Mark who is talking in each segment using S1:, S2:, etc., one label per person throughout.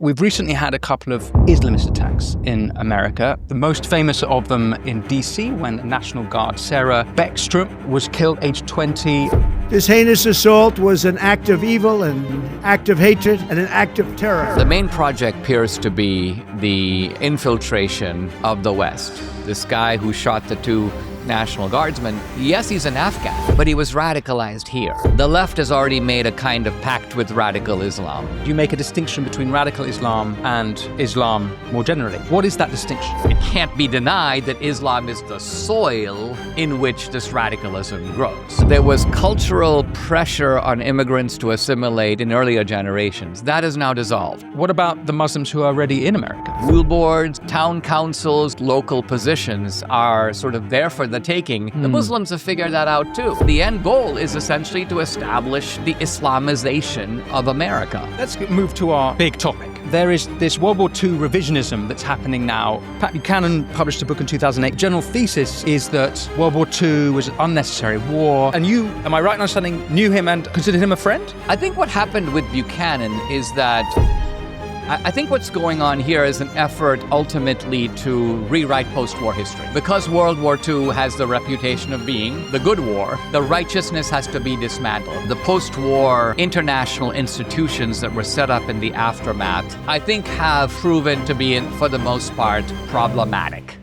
S1: We've recently had a couple of Islamist attacks in America, the most famous of them in DC when National Guard Sarah Beckstrom was killed aged 20.
S2: This heinous assault was an act of evil, an act of hatred, and an act of terror.
S3: The main project appears to be the infiltration of the West. This guy who shot the two National Guardsmen, yes, he's an Afghan, but he was radicalized here. The left has already made a kind of pact with radical Islam.
S1: Do you make a distinction between radical Islam and Islam more generally? What is that distinction?
S3: It can't be denied that Islam is the soil in which this radicalism grows. There was cultural pressure on immigrants to assimilate in earlier generations. That is now dissolved.
S1: What about the Muslims who are already in America?
S3: Rule boards, town councils, local positions are sort of there for the taking. The Muslims have figured that out too. The end goal is essentially to establish the Islamization of America.
S1: Let's move to our big topic. There is this World War II revisionism that's happening now. Pat Buchanan published a book in 2008. General thesis is that World War II was an unnecessary war. And you, am I right in understanding, knew him and considered him a friend?
S3: I think what happened with Buchanan is that I think what's going on here is an effort ultimately to rewrite post-war history. Because World War II has the reputation of being the good war, the righteousness has to be dismantled. The post-war international institutions that were set up in the aftermath, I think, have proven to be, for the most part, problematic.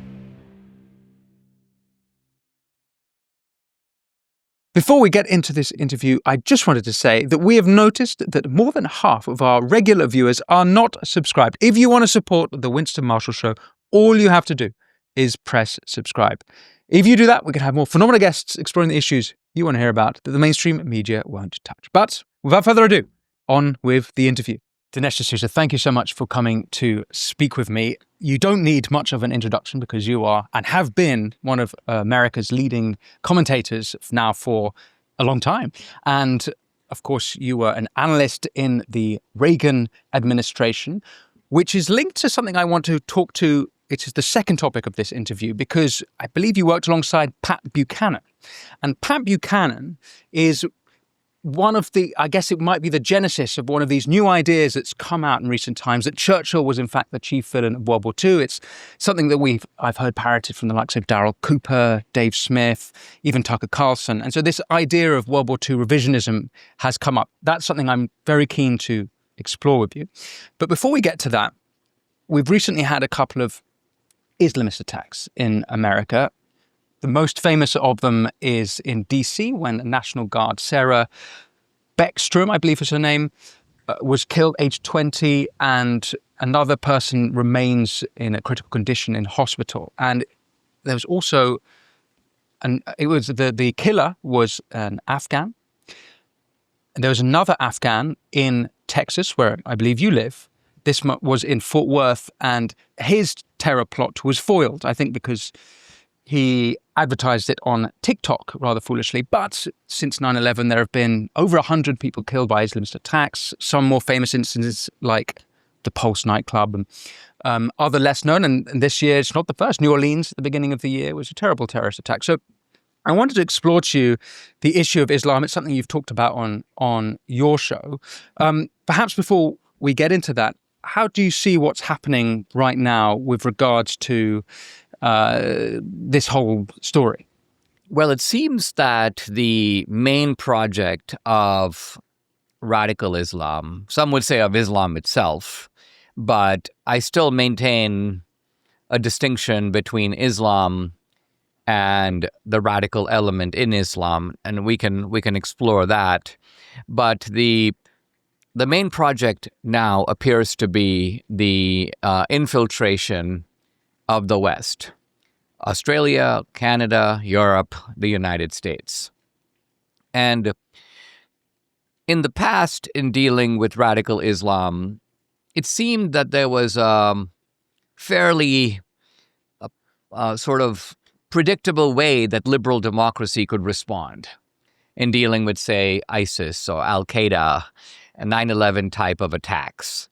S1: Before we get into this interview, I just wanted to say that we have noticed that more than half of our regular viewers are not subscribed. If you want to support the Winston Marshall Show, all you have to do is press subscribe. If you do that, we can have more phenomenal guests exploring the issues you want to hear about that the mainstream media won't touch. But without further ado, on with the interview. Dinesh D'Souza, thank you so much for coming to speak with me. You don't need much of an introduction because you are and have been one of America's leading commentators now for a long time. And of course, you were an analyst in the Reagan administration, which is linked to something I want to talk to. It is the second topic of this interview because I believe you worked alongside Pat Buchanan. And Pat Buchanan is one of the, I guess it might be the genesis of one of these new ideas that's come out in recent times, that Churchill was in fact the chief villain of World War II. It's something that I've heard parroted from the likes of Darryl Cooper, Dave Smith, even Tucker Carlson. And so this idea of World War II revisionism has come up. That's something I'm very keen to explore with you. But before we get to that, we've recently had a couple of Islamist attacks in America. The most famous of them is in DC when National Guard Sarah Beckstrom, I believe is her name, was killed aged 20, and another person remains in a critical condition in hospital. And there was also, the killer was an Afghan. And there was another Afghan in Texas, where I believe you live. This was in Fort Worth, and his terror plot was foiled, I think, because he advertised it on TikTok rather foolishly. But since 9/11, there have been over 100 people killed by Islamist attacks, some more famous instances like the Pulse nightclub and other less known. And this year, it's not the first. New Orleans at the beginning of the year was a terrible terrorist attack. So I wanted to explore to you the issue of Islam. It's something you've talked about on your show. Perhaps before we get into that, how do you see what's happening right now with regards to this whole story?
S3: Well, it seems that the main project of radical Islam, some would say of Islam itself, but I still maintain a distinction between Islam and the radical element in Islam, and we can explore that. But the main project now appears to be the infiltration of the West: Australia, Canada, Europe, the United States. And in the past, in dealing with radical Islam, it seemed that there was a fairly sort of predictable way that liberal democracy could respond in dealing with, say, ISIS or Al-Qaeda and 9/11 type of attacks.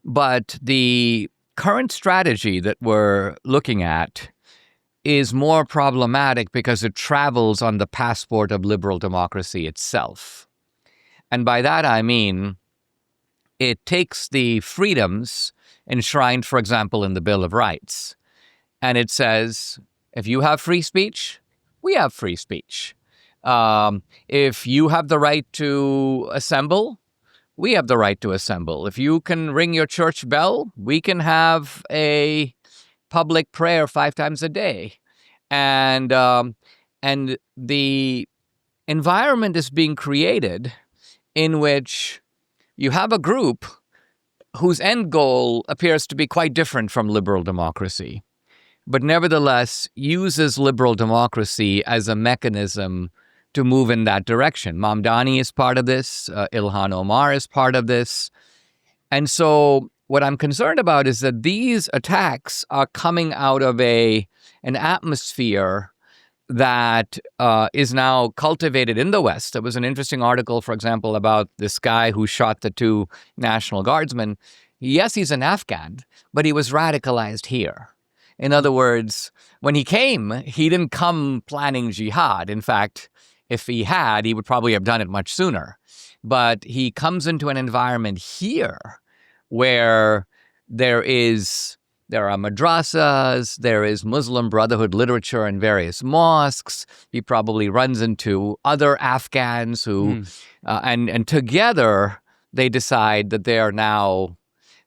S3: But the current strategy that we're looking at is more problematic because it travels on the passport of liberal democracy itself. And by that I mean it takes the freedoms enshrined, for example, in the Bill of Rights, and it says, if you have free speech, we have free speech. If you have the right to assemble, we have the right to assemble. If you can ring your church bell, we can have a public prayer 5 times a day. And the environment is being created in which you have a group whose end goal appears to be quite different from liberal democracy, but nevertheless uses liberal democracy as a mechanism to move in that direction. Mamdani is part of this. Ilhan Omar is part of this. And so what I'm concerned about is that these attacks are coming out of an atmosphere that is now cultivated in the West. There was an interesting article, for example, about this guy who shot the 2 National Guardsmen. Yes, he's an Afghan, but he was radicalized here. In other words, when he came, he didn't come planning jihad. In fact, if he had, he would probably have done it much sooner. But he comes into an environment here where there are madrasas, there is Muslim Brotherhood literature in various mosques. He probably runs into other Afghans who, and together they decide that they are now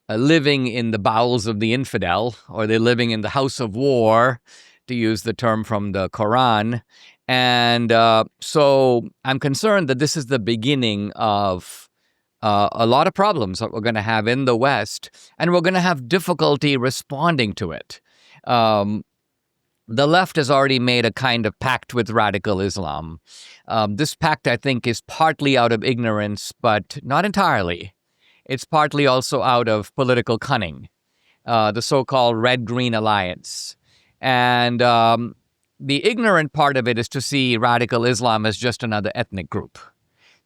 S3: living in the bowels of the infidel, or they're living in the house of war, to use the term from the Quran. And so I'm concerned that this is the beginning of a lot of problems that we're going to have in the West, and we're going to have difficulty responding to it. The left has already made a kind of pact with radical Islam. This pact, I think, is partly out of ignorance, but not entirely. It's partly also out of political cunning, the so-called Red-Green Alliance. And the ignorant part of it is to see radical Islam as just another ethnic group.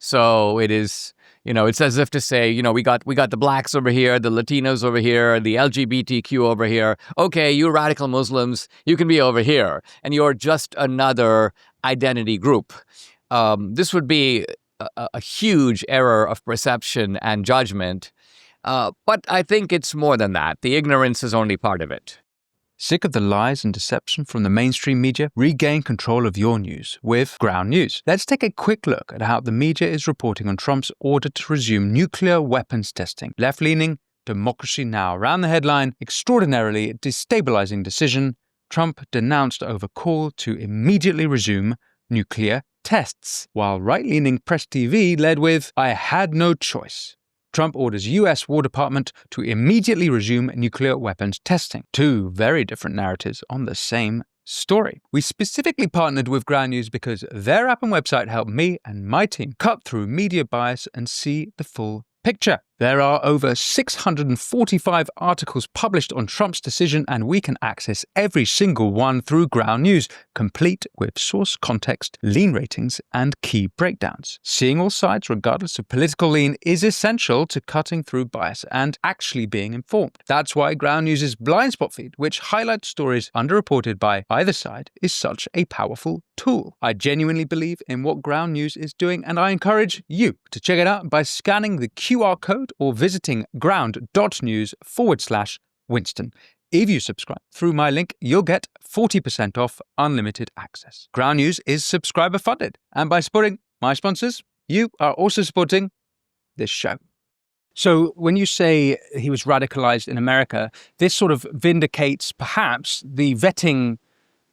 S3: So it is, it's as if to say, we got the blacks over here, the Latinos over here, the LGBTQ over here. Okay, you radical Muslims, you can be over here, and you're just another identity group. This would be a huge error of perception and judgment. But I think it's more than that. The ignorance is only part of it.
S1: Sick of the lies and deception from the mainstream media? Regain control of your news with Ground News. Let's take a quick look at how the media is reporting on Trump's order to resume nuclear weapons testing. Left-leaning, Democracy Now! Around the headline, extraordinarily destabilizing decision, Trump denounced over call to immediately resume nuclear tests, while right-leaning Press TV led with, I had no choice. Trump orders U.S. War Department to immediately resume nuclear weapons testing. 2 very different narratives on the same story. We specifically partnered with Ground News because their app and website helped me and my team cut through media bias and see the full picture. There are over 645 articles published on Trump's decision, and we can access every single one through Ground News, complete with source context, lean ratings, and key breakdowns. Seeing all sides, regardless of political lean, is essential to cutting through bias and actually being informed. That's why Ground News' blind spot feed, which highlights stories underreported by either side, is such a powerful tool. I genuinely believe in what Ground News is doing, and I encourage you to check it out by scanning the QR code or visiting ground.news/Winston. If you subscribe through my link, you'll get 40% off unlimited access. Ground News is subscriber funded, and by supporting my sponsors, you are also supporting this show. So when you say he was radicalized in America, this sort of vindicates perhaps the vetting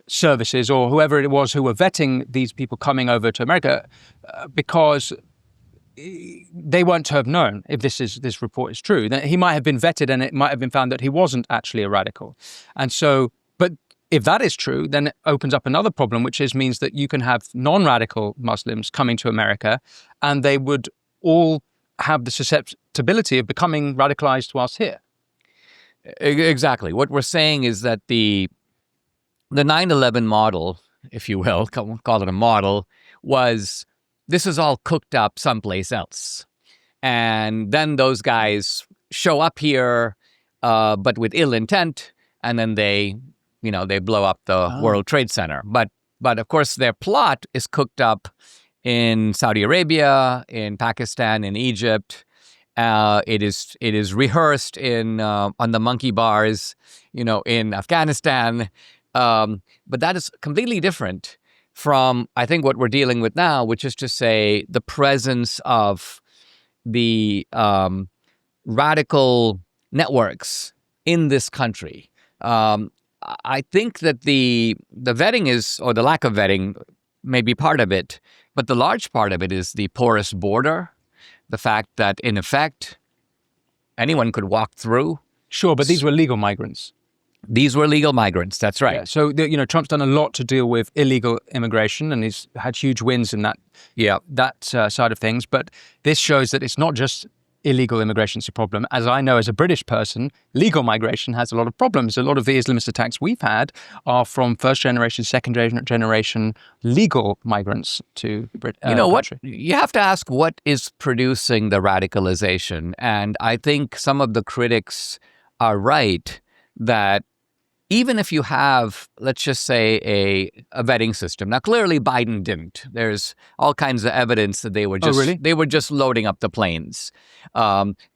S1: services or whoever it was who were vetting these people coming over to America, because they weren't to have known if this report is true. That he might have been vetted and it might have been found that he wasn't actually a radical. And so, but if that is true, then it opens up another problem, which means that you can have non-radical Muslims coming to America and they would all have the susceptibility of becoming radicalized whilst here.
S3: Exactly. What we're saying is that the 9/11 model, if you will, call it a model, was this is all cooked up someplace else. And then those guys show up here, but with ill intent, and then they blow up the World Trade Center. But of course, their plot is cooked up in Saudi Arabia, in Pakistan, in Egypt. It is rehearsed in on the monkey bars, in Afghanistan. But that is completely different from, I think, what we're dealing with now, which is to say the presence of the radical networks in this country. I think that the vetting is, or the lack of vetting, may be part of it, but the large part of it is the porous border, the fact that, in effect, anyone could walk through.
S1: Sure, but these were legal migrants.
S3: These were legal migrants. That's right.
S1: Yeah, so, Trump's done a lot to deal with illegal immigration, and he's had huge wins in that side of things. But this shows that it's not just illegal immigration is a problem. As I know, as a British person, legal migration has a lot of problems. A lot of the Islamist attacks we've had are from first generation, second generation legal migrants to Britain.
S3: What? You have to ask what is producing the radicalization. And I think some of the critics are right that even if you have, let's just say, a vetting system. Now, clearly, Biden didn't. There's all kinds of evidence that they were just loading up the planes.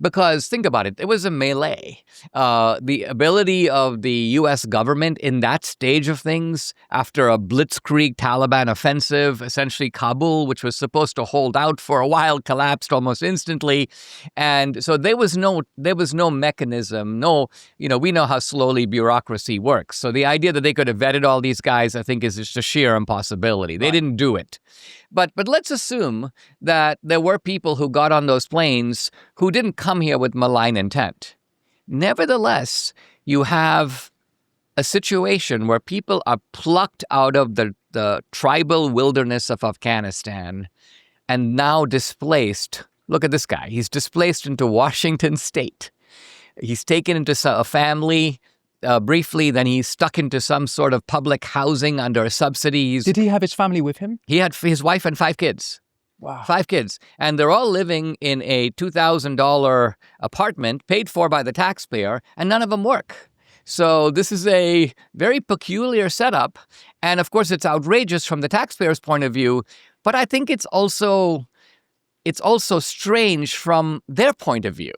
S3: Because think about it, it was a melee. The ability of the U.S. government in that stage of things, after a blitzkrieg Taliban offensive, essentially Kabul, which was supposed to hold out for a while, collapsed almost instantly. And so there was no mechanism. We know how slowly bureaucracy works. So the idea that they could have vetted all these guys, I think, is just a sheer impossibility. They didn't do it. But let's assume that there were people who got on those planes who didn't come here with malign intent. Nevertheless, you have a situation where people are plucked out of the tribal wilderness of Afghanistan and now displaced. Look at this guy. He's displaced into Washington State. He's taken into a family briefly, then he's stuck into some sort of public housing under subsidies.
S1: Did he have his family with him?
S3: He had his wife and 5 kids.
S1: Wow.
S3: 5 kids. And they're all living in a $2,000 apartment paid for by the taxpayer, and none of them work. So this is a very peculiar setup. And of course, it's outrageous from the taxpayer's point of view, but I think it's also strange from their point of view,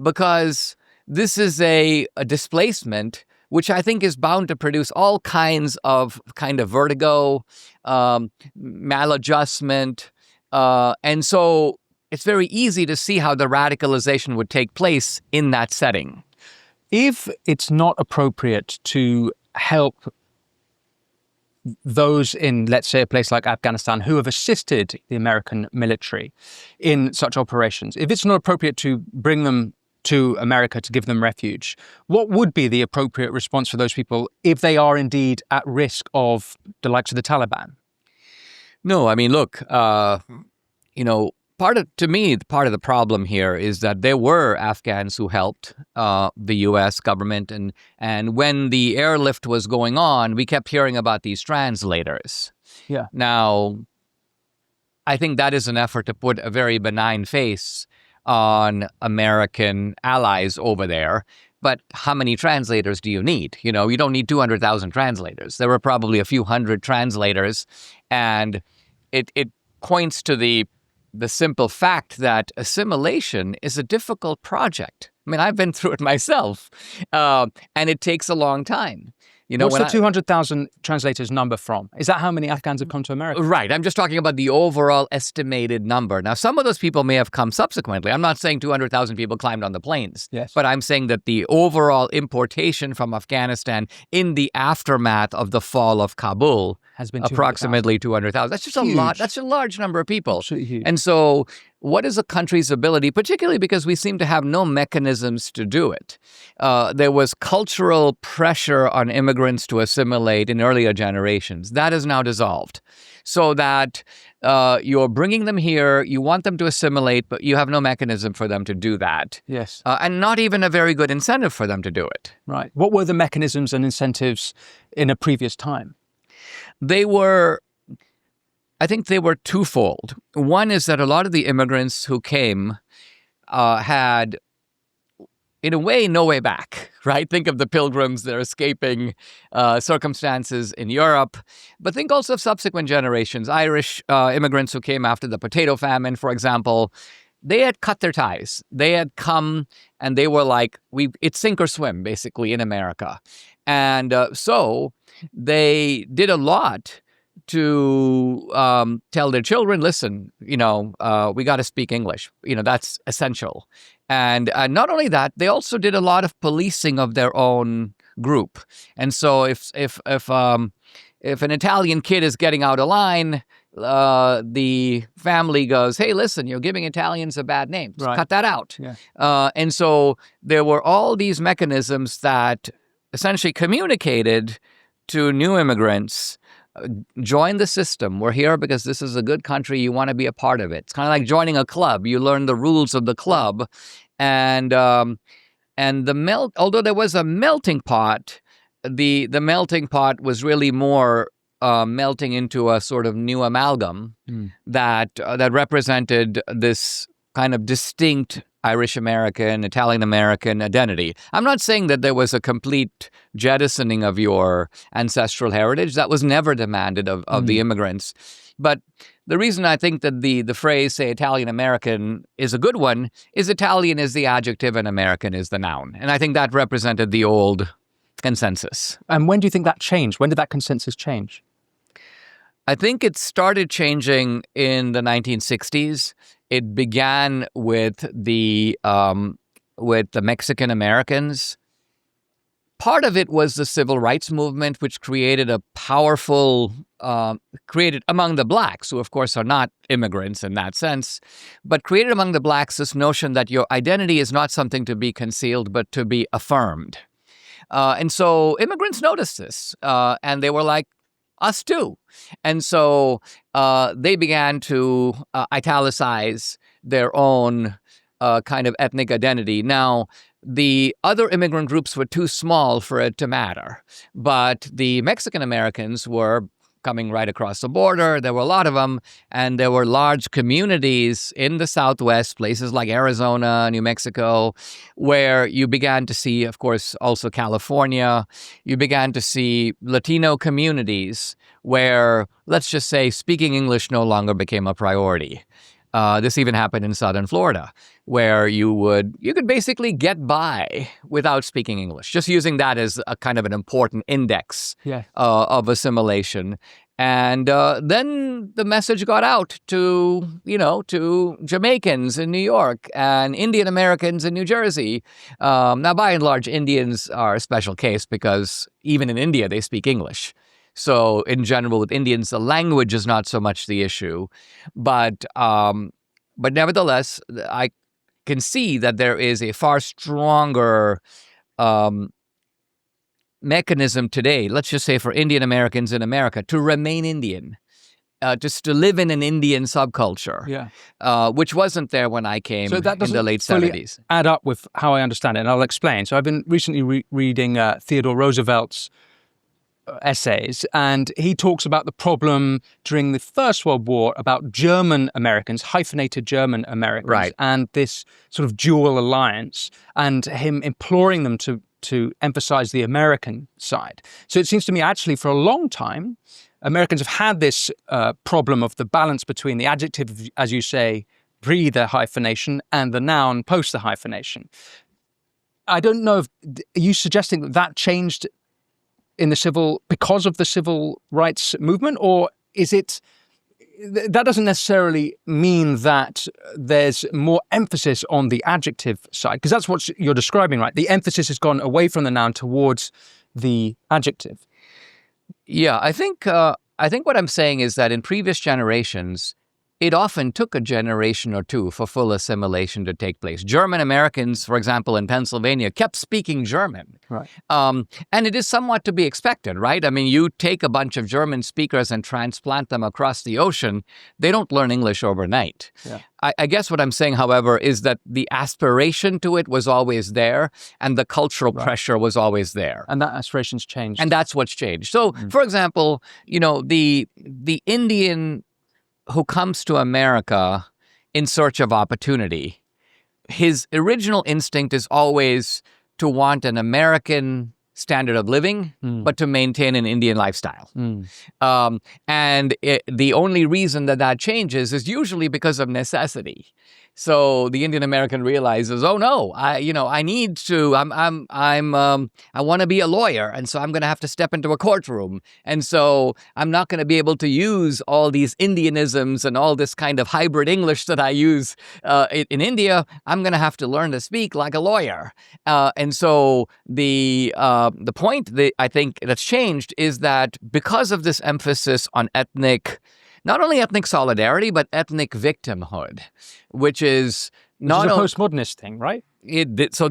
S3: because this is a displacement which I think is bound to produce all kinds of vertigo, maladjustment. And so it's very easy to see how the radicalization would take place in that setting.
S1: If it's not appropriate to help those in, let's say, a place like Afghanistan who have assisted the American military in such operations, if it's not appropriate to bring them to America to give them refuge, what would be the appropriate response for those people if they are indeed at risk of the likes of the Taliban?
S3: No, I mean, look, part of the problem here is that there were Afghans who helped the U.S. government, and when the airlift was going on, we kept hearing about these translators.
S1: Yeah.
S3: Now, I think that is an effort to put a very benign face on American allies over there. But how many translators do you need? You don't need 200,000 translators. There were probably a few hundred translators. And it points to the simple fact that assimilation is a difficult project. I mean, I've been through it myself. And it takes a long time.
S1: What's the 200,000 translators number from? Is that how many Afghans have come to America?
S3: Right. I'm just talking about the overall estimated number. Now, some of those people may have come subsequently. I'm not saying 200,000 people climbed on the planes.
S1: Yes.
S3: But I'm saying that the overall importation from Afghanistan in the aftermath of the fall of Kabul
S1: has been
S3: approximately 200,000. That's just a lot. That's a large number of people.
S1: Absolutely huge.
S3: And so what is a country's ability, particularly because we seem to have no mechanisms to do it? There was cultural pressure on immigrants to assimilate in earlier generations. That is now dissolved. So that you're bringing them here, you want them to assimilate, but you have no mechanism for them to do that.
S1: Yes.
S3: And not even a very good incentive for them to do it.
S1: Right. What were the mechanisms and incentives in a previous time?
S3: I think they were twofold. One is that a lot of the immigrants who came had, in a way, no way back, right? Think of the pilgrims, they're escaping circumstances in Europe. But think also of subsequent generations, Irish immigrants who came after the potato famine, for example. they had cut their ties. They had come and they were like, it's sink or swim, basically, in America. And so they did a lot to tell their children, listen, we got to speak English. That's essential. And not only that, they also did a lot of policing of their own group. And so if an Italian kid is getting out of line, the family goes, hey, listen, you're giving Italians a bad name. Right. Cut that out. Yeah. And so there were all these mechanisms that essentially communicated to new immigrants, join the system. We're here because this is a good country. You want to be a part of it. It's kind of like joining a club. You learn the rules of the club. And although there was a melting pot, the melting pot was really more melting into a sort of new amalgam that represented this kind of distinct Irish-American, Italian-American identity. I'm not saying that there was a complete jettisoning of your ancestral heritage. That was never demanded of the immigrants. But the reason I think that the phrase, say, Italian-American is a good one is Italian is the adjective and American is the noun. And I think that represented the old consensus.
S1: And when do you think that changed? When did that consensus change?
S3: I think it started changing in the 1960s. It began with the Mexican Americans. Part of it was the civil rights movement, which created a powerful, created among the blacks, who of course are not immigrants in that sense, but created among the blacks this notion that your identity is not something to be concealed, but to be affirmed. And so immigrants noticed this, and they were like, us too. And so they began to italicize their own kind of ethnic identity. Now, the other immigrant groups were too small for it to matter, but the Mexican Americans were coming right across the border. There were a lot of them, and there were large communities in the Southwest, places like Arizona, New Mexico, where you began to see, of course, also California, you began to see Latino communities where, let's just say, speaking English no longer became a priority. This even happened in southern Florida, where you could basically get by without speaking English, just using that as a kind of an important index of assimilation. And then the message got out to Jamaicans in New York and Indian Americans in New Jersey. Now, by and large, Indians are a special case because even in India, they speak English. So in general, with Indians, the language is not so much the issue. But nevertheless, I can see that there is a far stronger mechanism today, let's just say for Indian Americans in America, to remain Indian, just to live in an Indian subculture, which wasn't there when I came in the late 70s.
S1: Add up with how I understand it, and I'll explain. So I've been recently reading Theodore Roosevelt's essays, and he talks about the problem during the First World War about German Americans, hyphenated German Americans, and this sort of dual alliance, and him imploring them to emphasize the American side. So it seems to me actually for a long time, Americans have had this problem of the balance between the adjective, as you say, pre the hyphenation, and the noun post the hyphenation. I don't know if, are you suggesting that changed because of the civil rights movement, or is it, that doesn't necessarily mean that there's more emphasis on the adjective side, because that's what you're describing, right? The emphasis has gone away from the noun towards the adjective.
S3: Yeah, I think what I'm saying is that in previous generations, it often took a generation or two for full assimilation to take place. German Americans, for example, in Pennsylvania, kept speaking German.
S1: Right.
S3: And it is somewhat to be expected, right? I mean, you take a bunch of German speakers and transplant them across the ocean, they don't learn English overnight. Yeah. I guess what I'm saying, however, is that the aspiration to it was always there, and the cultural pressure was always there.
S1: And that aspiration's changed.
S3: And that's what's changed. So, for example, the Indian who comes to America in search of opportunity, his original instinct is always to want an American standard of living, but to maintain an Indian lifestyle. The only reason that changes is usually because of necessity. So the Indian American realizes, oh no, I need to, I want to be a lawyer, and so I'm going to have to step into a courtroom, and so I'm not going to be able to use all these Indianisms and all this kind of hybrid English that I use in India. I'm going to have to learn to speak like a lawyer, and so the point that I think that's changed is that because of this emphasis on not only ethnic solidarity, but ethnic victimhood, which is not
S1: a postmodernist thing, right?
S3: So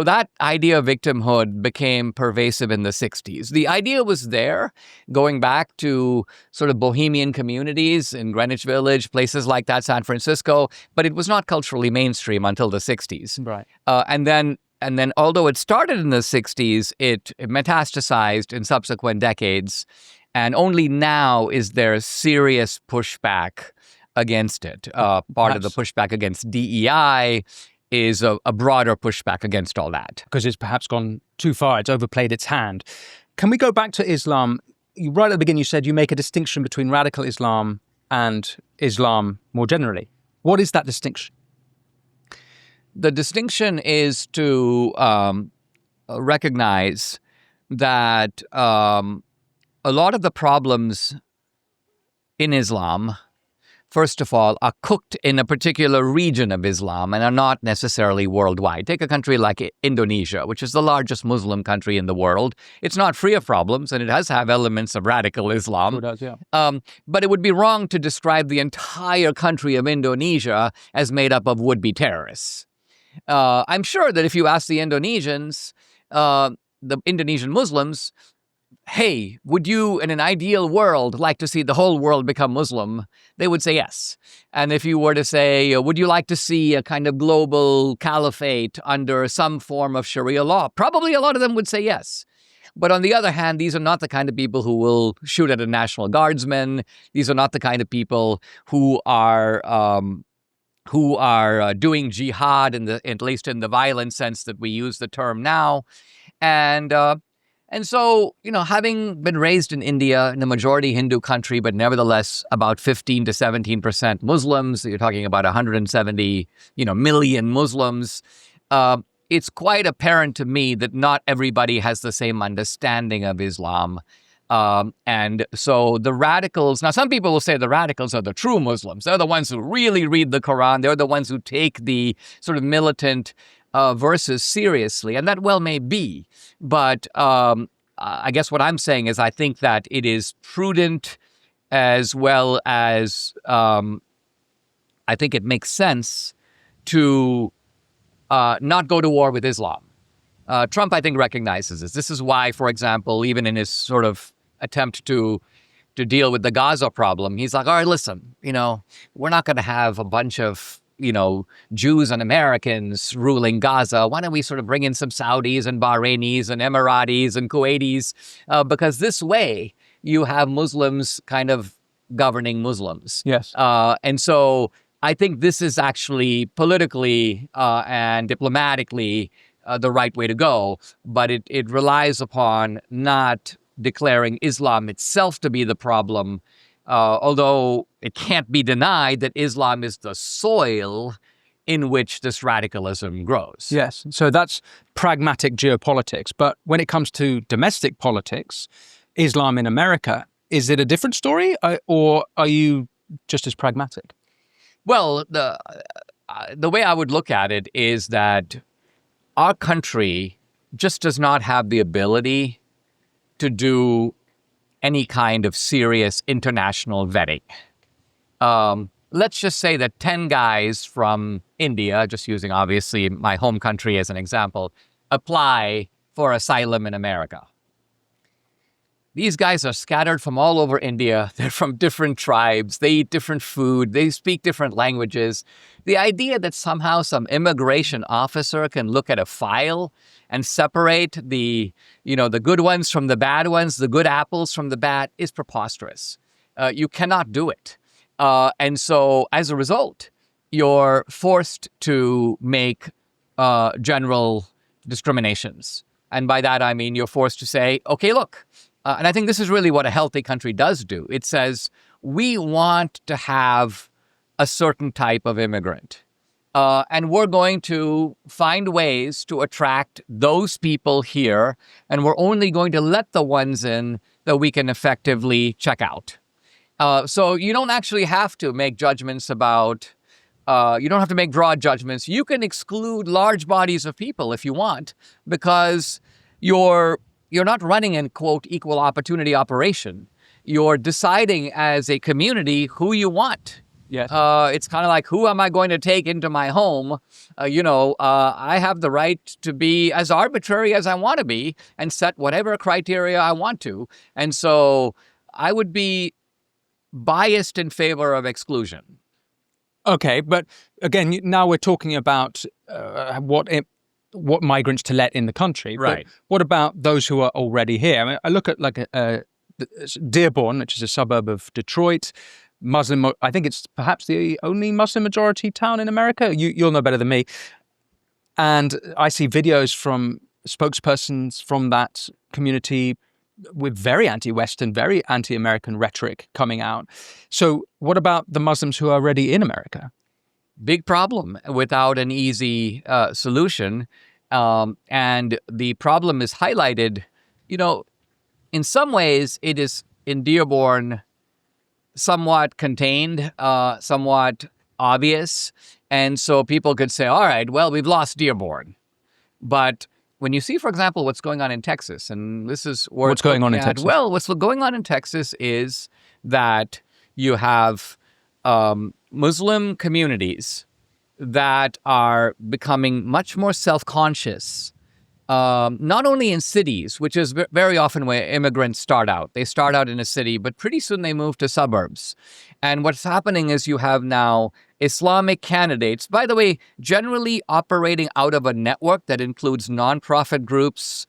S3: that idea of victimhood became pervasive in the 60s. The idea was there going back to sort of bohemian communities in Greenwich Village, places like that, San Francisco, but it was not culturally mainstream until the 60s.
S1: Right.
S3: And then, although it started in the 60s, it metastasized in subsequent decades. And only now is there serious pushback against it. Part of the pushback against DEI is a broader pushback against all that.
S1: Because it's perhaps gone too far. It's overplayed its hand. Can we go back to Islam? Right at the beginning, you said you make a distinction between radical Islam and Islam more generally. What is that distinction?
S3: The distinction is to recognize that a lot of the problems in Islam, first of all, are cooked in a particular region of Islam and are not necessarily worldwide. Take a country like Indonesia, which is the largest Muslim country in the world. It's not free of problems, and it does have elements of radical Islam.
S1: It does, yeah.
S3: But it would be wrong to describe the entire country of Indonesia as made up of would-be terrorists. I'm sure that if you ask the Indonesians, the Indonesian Muslims, hey, would you, in an ideal world, like to see the whole world become Muslim? They would say yes. And if you were to say, would you like to see a kind of global caliphate under some form of Sharia law? Probably a lot of them would say yes. But on the other hand, these are not the kind of people who will shoot at a National Guardsman. These are not the kind of people who are doing jihad, at least in the violent sense that we use the term now. And so, having been raised in India, in a majority Hindu country, but nevertheless about 15 to 17% Muslims, you're talking about 170, million Muslims, it's quite apparent to me that not everybody has the same understanding of Islam. And so the radicals, now some people will say the radicals are the true Muslims. They're the ones who really read the Quran. They're the ones who take the sort of militant verses seriously, and that well may be. But I guess what I'm saying is I think that it is prudent as well as I think it makes sense to not go to war with Islam. Trump, I think, recognizes this. This is why, for example, even in his sort of attempt to deal with the Gaza problem, he's like, all right, listen, we're not going to have a bunch of Jews and Americans ruling Gaza. Why don't we sort of bring in some Saudis and Bahrainis and Emiratis and Kuwaitis? Because this way you have Muslims kind of governing Muslims.
S1: Yes.
S3: And so I think this is actually politically and diplomatically the right way to go. But it relies upon not declaring Islam itself to be the problem, although it can't be denied that Islam is the soil in which this radicalism grows.
S1: Yes, so that's pragmatic geopolitics. But when it comes to domestic politics, Islam in America, is it a different story, or are you just as pragmatic?
S3: Well, the way I would look at it is that our country just does not have the ability to do any kind of serious international vetting. Let's just say that 10 guys from India, just using obviously my home country as an example, apply for asylum in America. These guys are scattered from all over India. They're from different tribes. They eat different food. They speak different languages. The idea that somehow some immigration officer can look at a file and separate the good ones from the bad ones, the good apples from the bad, is preposterous. You cannot do it. And so as a result, you're forced to make general discriminations. And by that, I mean you're forced to say, okay, look, and I think this is really what a healthy country does do. It says, we want to have a certain type of immigrant. And we're going to find ways to attract those people here, and we're only going to let the ones in that we can effectively check out. So you don't actually have to make judgments about, you don't have to make broad judgments. You can exclude large bodies of people if you want, because you're not running an, quote, equal opportunity operation. You're deciding as a community who you want.
S1: Yes.
S3: It's kind of like, who am I going to take into my home? I have the right to be as arbitrary as I want to be and set whatever criteria I want to. And so I would be biased in favor of exclusion.
S1: Okay, but again, now we're talking about what migrants to let in the country.
S3: Right.
S1: But what about those who are already here? I mean, I look at like Dearborn, which is a suburb of Detroit. Muslim, I think it's perhaps the only Muslim majority town in America. You'll know better than me. And I see videos from spokespersons from that community with very anti-Western, very anti-American rhetoric coming out. So what about the Muslims who are already in America?
S3: Big problem without an easy solution. And the problem is highlighted, in some ways it is in Dearborn somewhat contained, somewhat obvious. And so people could say, all right, well, we've lost Dearborn. But when you see, for example, what's going on in Texas, and this is where
S1: what's going on in Texas?
S3: Well, what's going on in Texas is that you have Muslim communities that are becoming much more self-conscious, not only in cities, which is very often where immigrants start out. They start out in a city, but pretty soon they move to suburbs. And what's happening is you have now Islamic candidates, by the way, generally operating out of a network that includes nonprofit groups,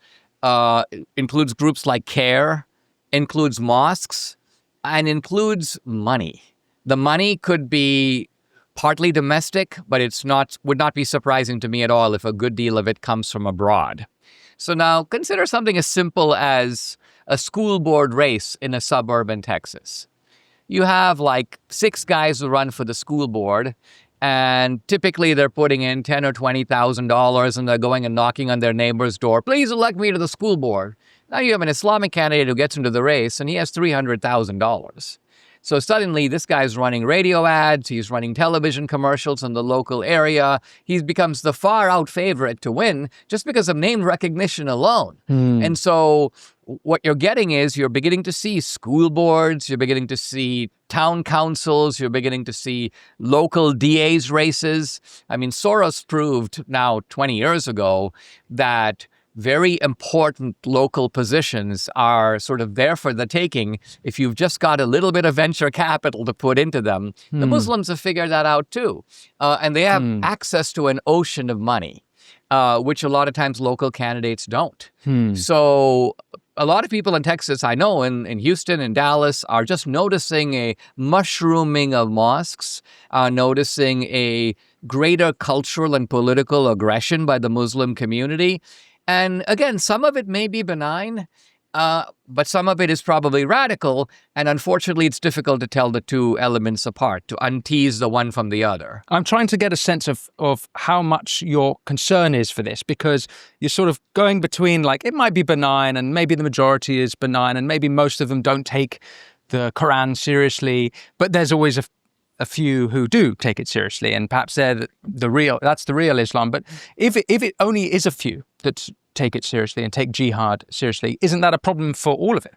S3: includes groups like CARE, includes mosques, and includes money. The money could be partly domestic, but would not be surprising to me at all if a good deal of it comes from abroad. So now consider something as simple as a school board race in a suburb in Texas. You have like 6 guys who run for the school board, and typically they're putting in $10,000 or $20,000, and they're going and knocking on their neighbor's door. Please elect me to the school board. Now you have an Islamic candidate who gets into the race, and he has $300,000. So suddenly this guy's running radio ads, he's running television commercials in the local area. He becomes the far out favorite to win just because of name recognition alone. And so what you're getting is you're beginning to see school boards, you're beginning to see town councils, you're beginning to see local DA's races. I mean, Soros proved now 20 years ago that very important local positions are sort of there for the taking if you've just got a little bit of venture capital to put into them. The Muslims have figured that out too. And they have access to an ocean of money, which a lot of times local candidates don't. So a lot of people in Texas, I know, in Houston and Dallas, are just noticing a mushrooming of mosques, noticing a greater cultural and political aggression by the Muslim community. And again, some of it may be benign, but some of it is probably radical. And unfortunately, it's difficult to tell the two elements apart, to untease the one from the other.
S1: I'm trying to get a sense of how much your concern is for this, because you're sort of going between, like, it might be benign and maybe the majority is benign and maybe most of them don't take the Quran seriously, but there's always a few who do take it seriously, and perhaps that's the real Islam. But if it only is a few that take it seriously and take jihad seriously, isn't that a problem for all of it?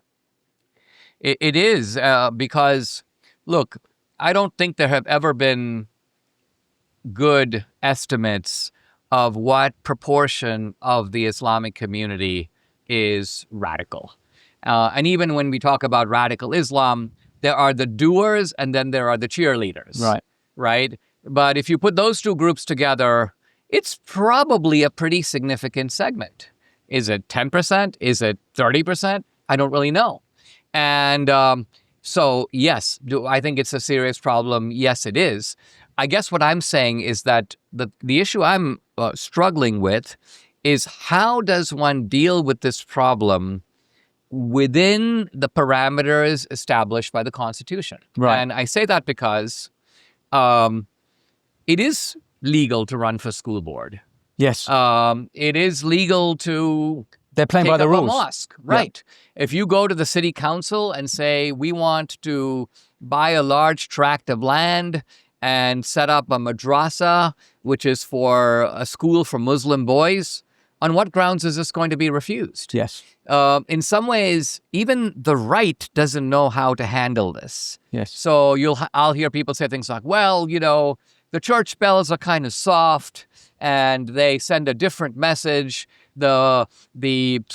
S3: It is, because, look, I don't think there have ever been good estimates of what proportion of the Islamic community is radical. And even when we talk about radical Islam, there are the doers and then there are the cheerleaders. Right? But if you put those two groups together, it's probably a pretty significant segment. Is it 10%? Is it 30%? I don't really know. And so, yes, do I think it's a serious problem? Yes, it is. I guess what I'm saying is that the issue I'm struggling with is, how does one deal with this problem within the parameters established by the Constitution?
S1: Right.
S3: And I say that because it is legal to run for school board.
S1: Yes.
S3: It is legal to
S1: They're playing
S3: take
S1: by the
S3: up
S1: rules.
S3: a mosque, right? If you go to the city council and say, we want to buy a large tract of land and set up a madrasa, which is for a school for Muslim boys, on what grounds is this going to be refused?
S1: Yes.
S3: In some ways, even the right doesn't know how to handle this.
S1: Yes.
S3: So I'll hear people say things like, well, you know, the church bells are kind of soft and they send a different message. The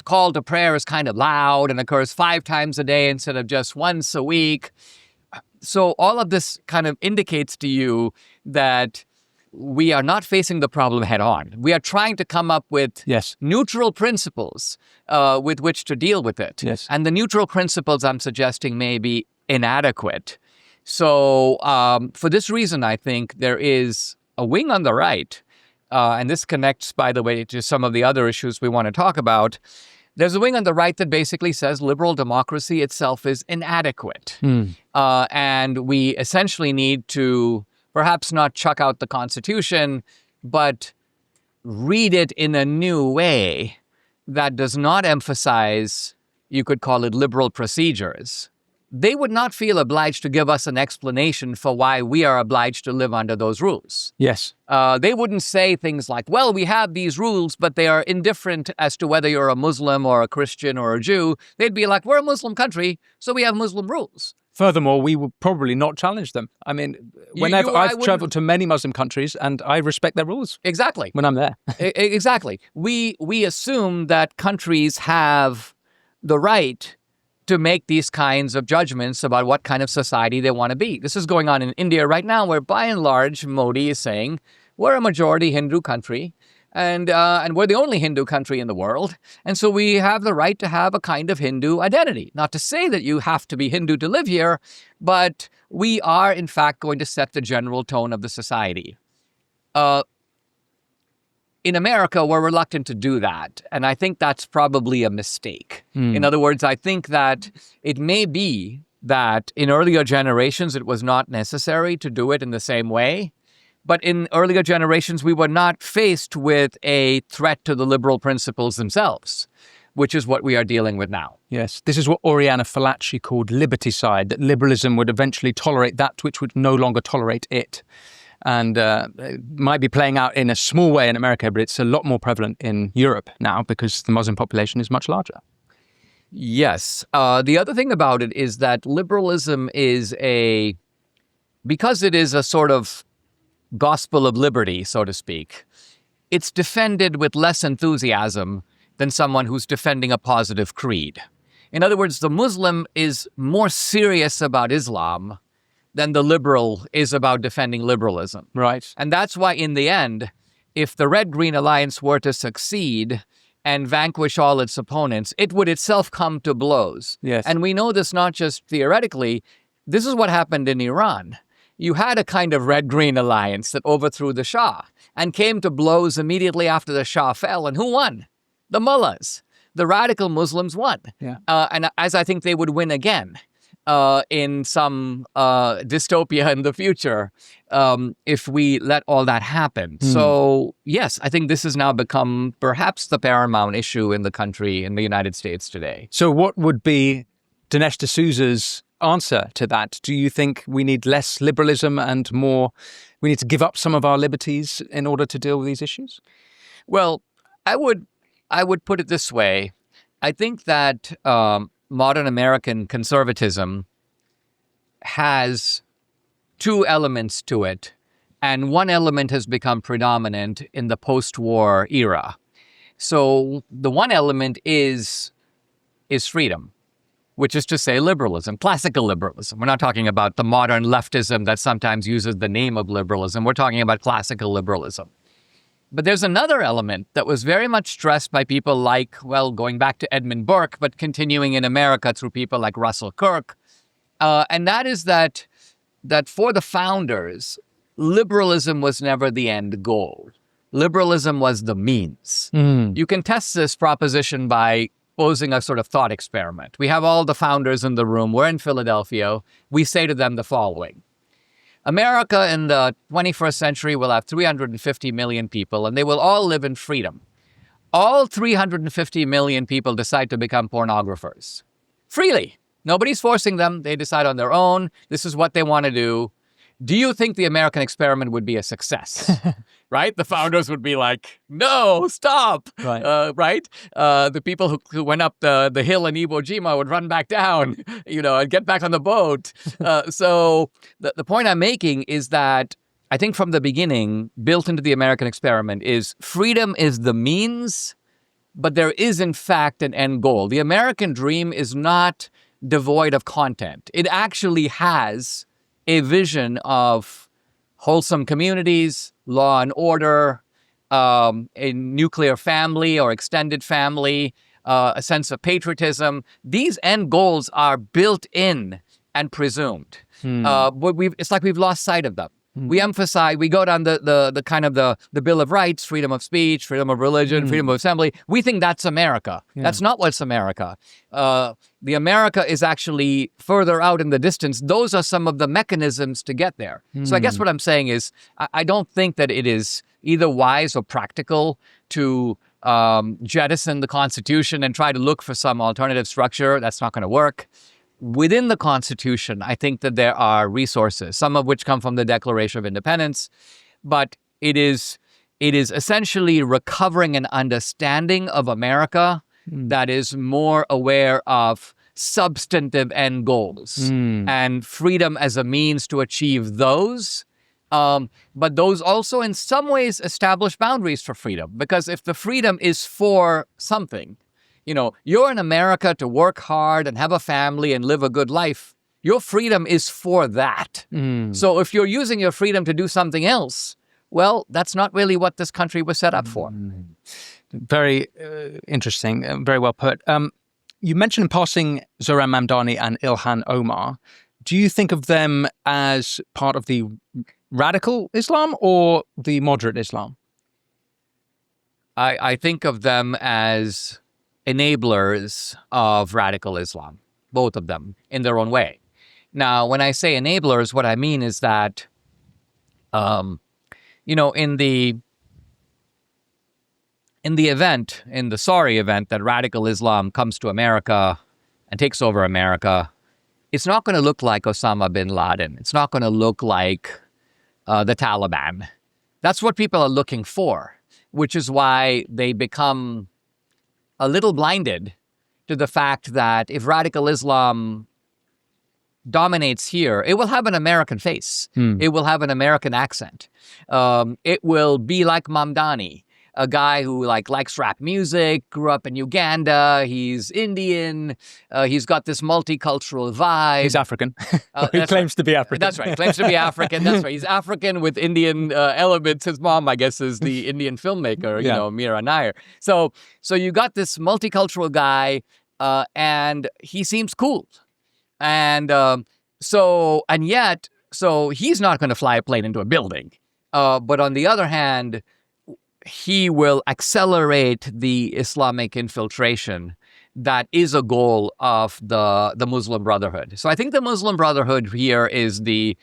S3: call to prayer is kind of loud and occurs 5 times a day instead of just once a week. So all of this kind of indicates to you that we are not facing the problem head on. We are trying to come up with neutral principles with which to deal with it.
S1: Yes.
S3: And the neutral principles I'm suggesting may be inadequate. So for this reason, I think there is a wing on the right, and this connects, by the way, to some of the other issues we want to talk about. There's a wing on the right that basically says liberal democracy itself is inadequate. And we essentially need to perhaps not chuck out the Constitution, but read it in a new way that does not emphasize, you could call it liberal procedures. They would not feel obliged to give us an explanation for why we are obliged to live under those rules.
S1: Yes.
S3: They wouldn't say things like, well, we have these rules, but they are indifferent as to whether you're a Muslim or a Christian or a Jew. They'd be like, we're a Muslim country, so we have Muslim rules.
S1: Furthermore, we would probably not challenge them. I mean, I've traveled to many Muslim countries and I respect their rules.
S3: Exactly.
S1: When I'm there.
S3: Exactly. We assume that countries have the right to make these kinds of judgments about what kind of society they want to be. This is going on in India right now, where by and large, Modi is saying, we're a majority Hindu country, and we're the only Hindu country in the world, and so we have the right to have a kind of Hindu identity. Not to say that you have to be Hindu to live here, but we are, in fact, going to set the general tone of the society. In America, we're reluctant to do that, and I think that's probably a mistake. In other words, I think that it may be that in earlier generations, it was not necessary to do it in the same way. But in earlier generations, we were not faced with a threat to the liberal principles themselves, which is what we are dealing with now.
S1: Yes, this is what Oriana Fallaci called liberticide, that liberalism would eventually tolerate that which would no longer tolerate it. And it might be playing out in a small way in America, but it's a lot more prevalent in Europe now because the Muslim population is much larger.
S3: Yes. The other thing about it is that liberalism is because it is a sort of gospel of liberty, so to speak, it's defended with less enthusiasm than someone who's defending a positive creed. In other words, the Muslim is more serious about Islam than the liberal is about defending liberalism.
S1: Right.
S3: And that's why, in the end, if the Red-Green Alliance were to succeed and vanquish all its opponents, it would itself come to blows.
S1: Yes.
S3: And we know this not just theoretically. This is what happened in Iran. You had a kind of red-green alliance that overthrew the Shah and came to blows immediately after the Shah fell. And who won? The mullahs. The radical Muslims won.
S1: Yeah.
S3: And as I think they would win again in some dystopia in the future if we let all that happen. So, yes, I think this has now become perhaps the paramount issue in the country, in the United States today.
S1: So what would be Dinesh D'Souza's answer to that? Do you think we need less liberalism and more, we need to give up some of our liberties in order to deal with these issues?
S3: Well, I would put it this way. I think that modern American conservatism has 2 elements to it, and one element has become predominant in the post-war era. So the one element is freedom, which is to say liberalism, classical liberalism. We're not talking about the modern leftism that sometimes uses the name of liberalism. We're talking about classical liberalism. But there's another element that was very much stressed by people like, well, going back to Edmund Burke, but continuing in America through people like Russell Kirk. And that is that for the founders, liberalism was never the end goal. Liberalism was the means. You can test this proposition by posing a sort of thought experiment. We have all the founders in the room. We're in Philadelphia. We say to them the following. America in the 21st century will have 350 million people, and they will all live in freedom. All 350 million people decide to become pornographers freely. Nobody's forcing them. They decide on their own. This is what they want to do. Do you think the American experiment would be a success? Right? The founders would be like, no, stop.
S1: Right.
S3: Right? The people who went up the hill in Iwo Jima would run back down, and get back on the boat. So the point I'm making is that I think from the beginning, built into the American experiment is freedom is the means, but there is in fact an end goal. The American dream is not devoid of content. It actually has a vision of wholesome communities, law and order, a nuclear family or extended family, a sense of patriotism. These end goals are built in and presumed. But it's like we've lost sight of them. We go down the kind of the Bill of Rights, freedom of speech, freedom of religion, freedom of assembly. We think that's America. Yeah. That's not what's America. The America is actually further out in the distance. Those are some of the mechanisms to get there. So I guess what I'm saying is I don't think that it is either wise or practical to jettison the Constitution and try to look for some alternative structure. That's not going to work. Within the Constitution, I think that there are resources, some of which come from the Declaration of Independence, but it is essentially recovering an understanding of America that is more aware of substantive end goals and freedom as a means to achieve those. But those also in some ways establish boundaries for freedom, because if the freedom is for something, you're in America to work hard and have a family and live a good life. Your freedom is for that. So if you're using your freedom to do something else, well, that's not really what this country was set up for.
S1: Very interesting. Very well put. You mentioned in passing Zoran Mamdani and Ilhan Omar. Do you think of them as part of the radical Islam or the moderate Islam?
S3: I think of them as enablers of radical Islam, both of them, in their own way. Now, when I say enablers, what I mean is that, in the sorry event that radical Islam comes to America and takes over America, it's not going to look like Osama bin Laden. It's not going to look like the Taliban. That's what people are looking for, which is why they become a little blinded to the fact that if radical Islam dominates here, it will have an American face. It will have an American accent. It will be like Mamdani, a guy who likes rap music, grew up in Uganda. He's Indian. He's got this multicultural vibe.
S1: He's African. He claims to be African.
S3: That's right. Claims to be African. That's right. He's African with Indian elements. His mom, I guess, is the Indian filmmaker, Mira Nair. So you got this multicultural guy, and he seems cool. And so he's not going to fly a plane into a building. But on the other hand, he will accelerate the Islamic infiltration that is a goal of the Muslim Brotherhood. So I think the Muslim Brotherhood here is the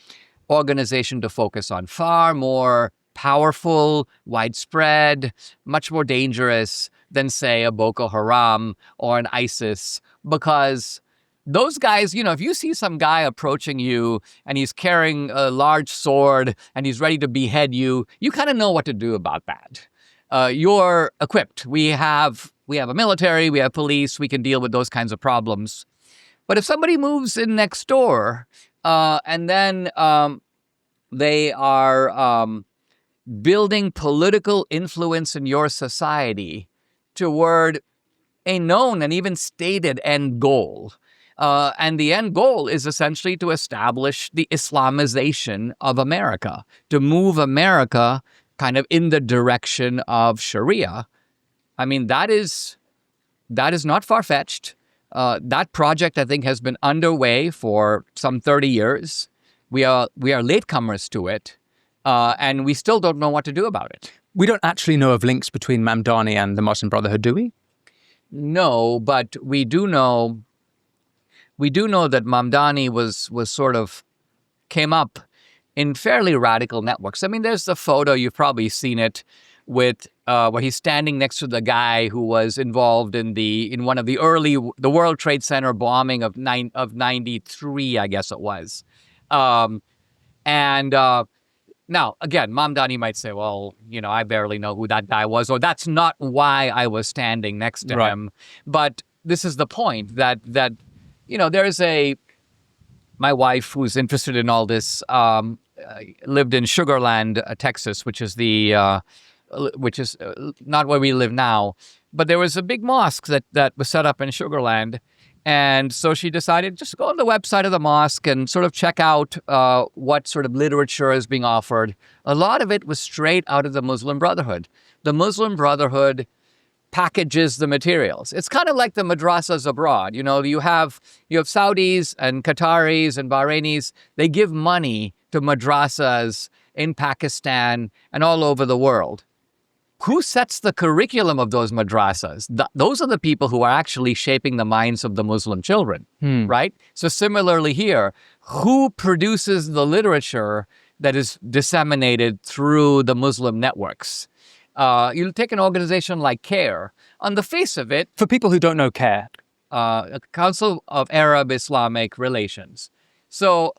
S3: organization to focus on far more powerful, widespread, much more dangerous than, say, a Boko Haram or an ISIS, because those guys, if you see some guy approaching you and he's carrying a large sword and he's ready to behead you, you kind of know what to do about that. You're equipped. We have a military, we have police, we can deal with those kinds of problems. But if somebody moves in next door and then they are building political influence in your society toward a known and even stated end goal, and the end goal is essentially to establish the Islamization of America, to move America kind of in the direction of Sharia. I mean, that is not far-fetched. That project, I think, has been underway for some 30 years. We are latecomers to it, and we still don't know what to do about it.
S1: We don't actually know of links between Mamdani and the Muslim Brotherhood, do we?
S3: No, but we do know that Mamdani was sort of came up in fairly radical networks. I mean, there's the photo, you've probably seen it, with where he's standing next to the guy who was involved in one of the World Trade Center bombing of 93, I guess it was. Now, again, Mamdani might say, well, I barely know who that guy was, or that's not why I was standing next to him. But this is the point that there's my wife, who's interested in all this, lived in Sugar Land, Texas, which is not where we live now. But there was a big mosque that was set up in Sugar Land. And so she decided just go on the website of the mosque and sort of check out what sort of literature is being offered. A lot of it was straight out of the Muslim Brotherhood. The Muslim Brotherhood packages the materials. It's kind of like the madrasas abroad. You have Saudis and Qataris and Bahrainis. They give money to madrasas in Pakistan and all over the world. Who sets the curriculum of those madrasas? Those are the people who are actually shaping the minds of the Muslim children, right? So similarly here, who produces the literature that is disseminated through the Muslim networks? You'll take an organization like CARE. On the face of it...
S1: For people who don't know CARE.
S3: Council of Arab Islamic Relations. So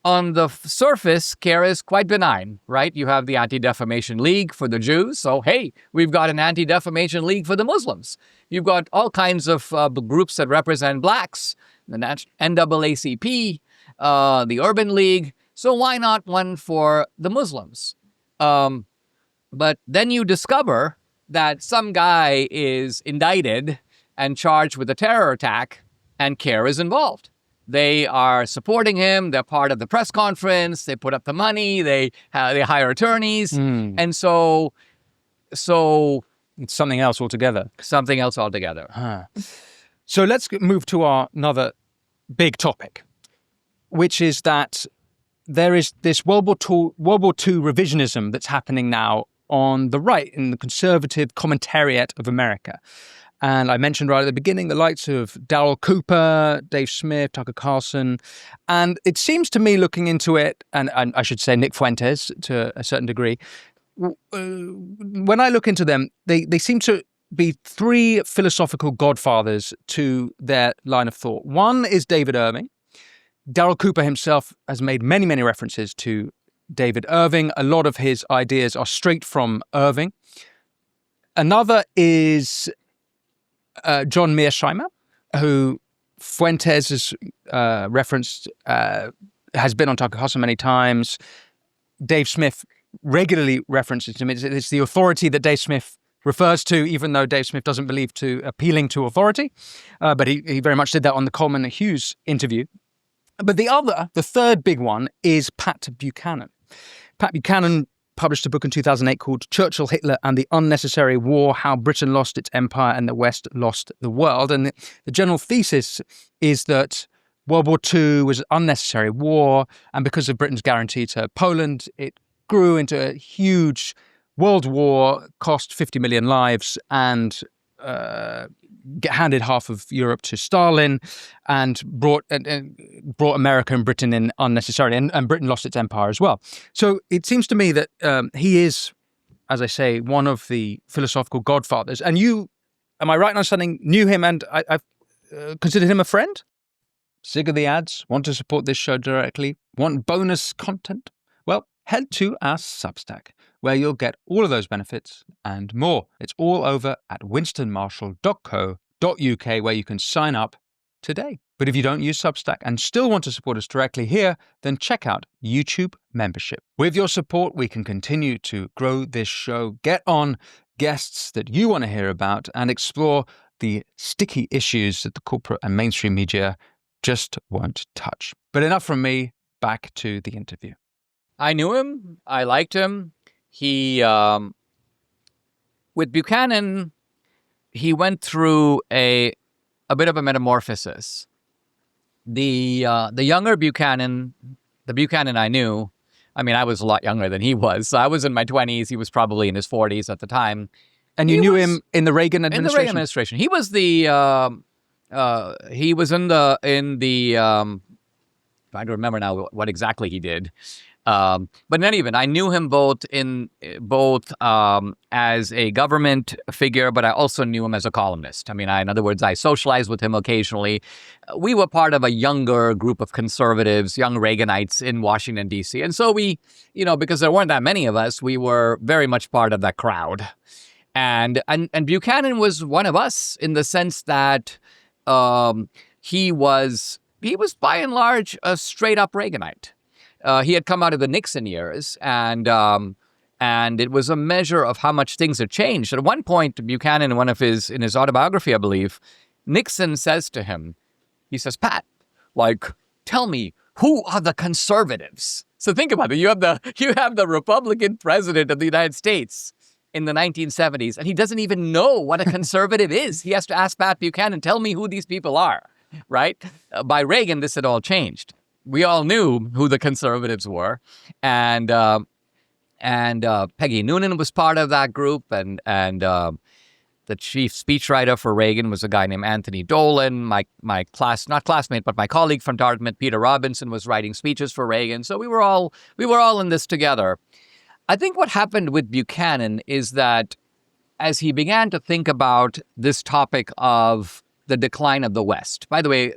S3: on the surface, CARE is quite benign, right? You have the Anti-Defamation League for the Jews. So, hey, we've got an Anti-Defamation League for the Muslims. You've got all kinds of groups that represent blacks, the NAACP, the Urban League. So why not one for the Muslims? But then you discover that some guy is indicted and charged with a terror attack, and CARE is involved. They are supporting him. They're part of the press conference. They put up the money. They hire attorneys. And so
S1: it's something else altogether.
S3: Something else altogether.
S1: So let's move to another big topic, which is that there is this World War II revisionism that's happening now on the right in the conservative commentariat of America. And I mentioned right at the beginning the likes of Darryl Cooper, Dave Smith, Tucker Carlson. And it seems to me, looking into it, and I should say Nick Fuentes to a certain degree, when I look into them, they seem to be three philosophical godfathers to their line of thought. One is David Irving. Darryl Cooper himself has made many, many references to David Irving. A lot of his ideas are straight from Irving. Another is John Mearsheimer, who Fuentes has referenced, has been on Tucker Carlson many times. Dave Smith regularly references him. It's the authority that Dave Smith refers to, even though Dave Smith doesn't believe to appealing to authority. But he very much did that on the Coleman Hughes interview. But the third big one is Pat Buchanan. Pat Buchanan published a book in 2008 called Churchill, Hitler and the Unnecessary War, How Britain Lost Its Empire and the West Lost the World. And the general thesis is that World War II was an unnecessary war, and because of Britain's guarantee to Poland, it grew into a huge world war, cost 50 million lives, and handed half of Europe to Stalin, and brought America and Britain in unnecessarily, and Britain lost its empire as well. So it seems to me that he is, as I say, one of the philosophical godfathers. And you, am I right in understanding, knew him, and I've considered him a friend? Sick of the ads? Want to support this show directly? Want bonus content? Well, head to our Substack, where you'll get all of those benefits and more. It's all over at winstonmarshall.co.uk, where you can sign up today. But if you don't use Substack and still want to support us directly here, then check out YouTube membership. With your support, we can continue to grow this show, get on guests that you want to hear about, and explore the sticky issues that the corporate and mainstream media just won't touch. But enough from me, back to the interview.
S3: I knew him. I liked him. He, with Buchanan, he went through a bit of a metamorphosis. The younger Buchanan, the Buchanan I knew, I mean, I was a lot younger than he was. So I was in my 20s. He was probably in his 40s at the time.
S1: And you knew him in the Reagan administration?
S3: In the Reagan administration. He was in the, trying to remember now what exactly he did. But in any event, I knew him both as a government figure, but I also knew him as a columnist. I mean, in other words, I socialized with him occasionally. We were part of a younger group of conservatives, young Reaganites in Washington, D.C. And so we, because there weren't that many of us, we were very much part of that crowd. And Buchanan was one of us in the sense that he was by and large a straight up Reaganite. He had come out of the Nixon years, and it was a measure of how much things had changed. At one point, Buchanan, in his autobiography, I believe, Nixon says to him, he says, "Pat, tell me, who are the conservatives?" So think about it. You have the Republican president of the United States in the 1970s, and he doesn't even know what a conservative is. He has to ask Pat Buchanan, "Tell me who these people are," right? By Reagan, this had all changed. We all knew who the conservatives were, and Peggy Noonan was part of that group, and the chief speechwriter for Reagan was a guy named Anthony Dolan. My not classmate, but my colleague from Dartmouth, Peter Robinson, was writing speeches for Reagan. So we were all in this together. I think what happened with Buchanan is that as he began to think about this topic of the decline of the West, by the way,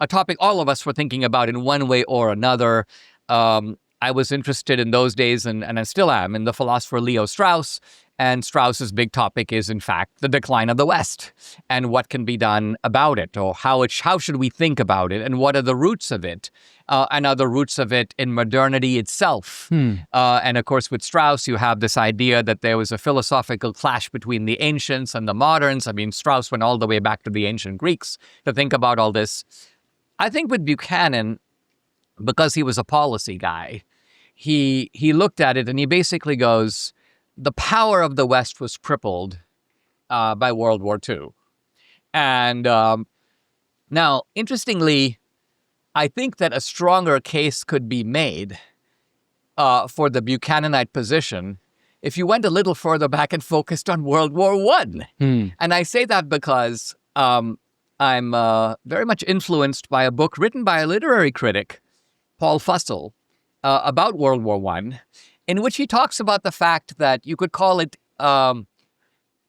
S3: a topic all of us were thinking about in one way or another. I was interested in those days, and I still am, in the philosopher Leo Strauss. And Strauss's big topic is, in fact, the decline of the West and what can be done about it, or how should we think about it, and what are the roots of it, and are the roots of it in modernity itself. And of course, with Strauss, you have this idea that there was a philosophical clash between the ancients and the moderns. I mean, Strauss went all the way back to the ancient Greeks to think about all this. I think with Buchanan, because he was a policy guy, he looked at it and he basically goes, the power of the West was crippled by World War II. And now, interestingly, I think that a stronger case could be made for the Buchananite position if you went a little further back and focused on World War I. And I say that because I'm very much influenced by a book written by a literary critic, Paul Fussell, about World War I, in which he talks about the fact that you could call it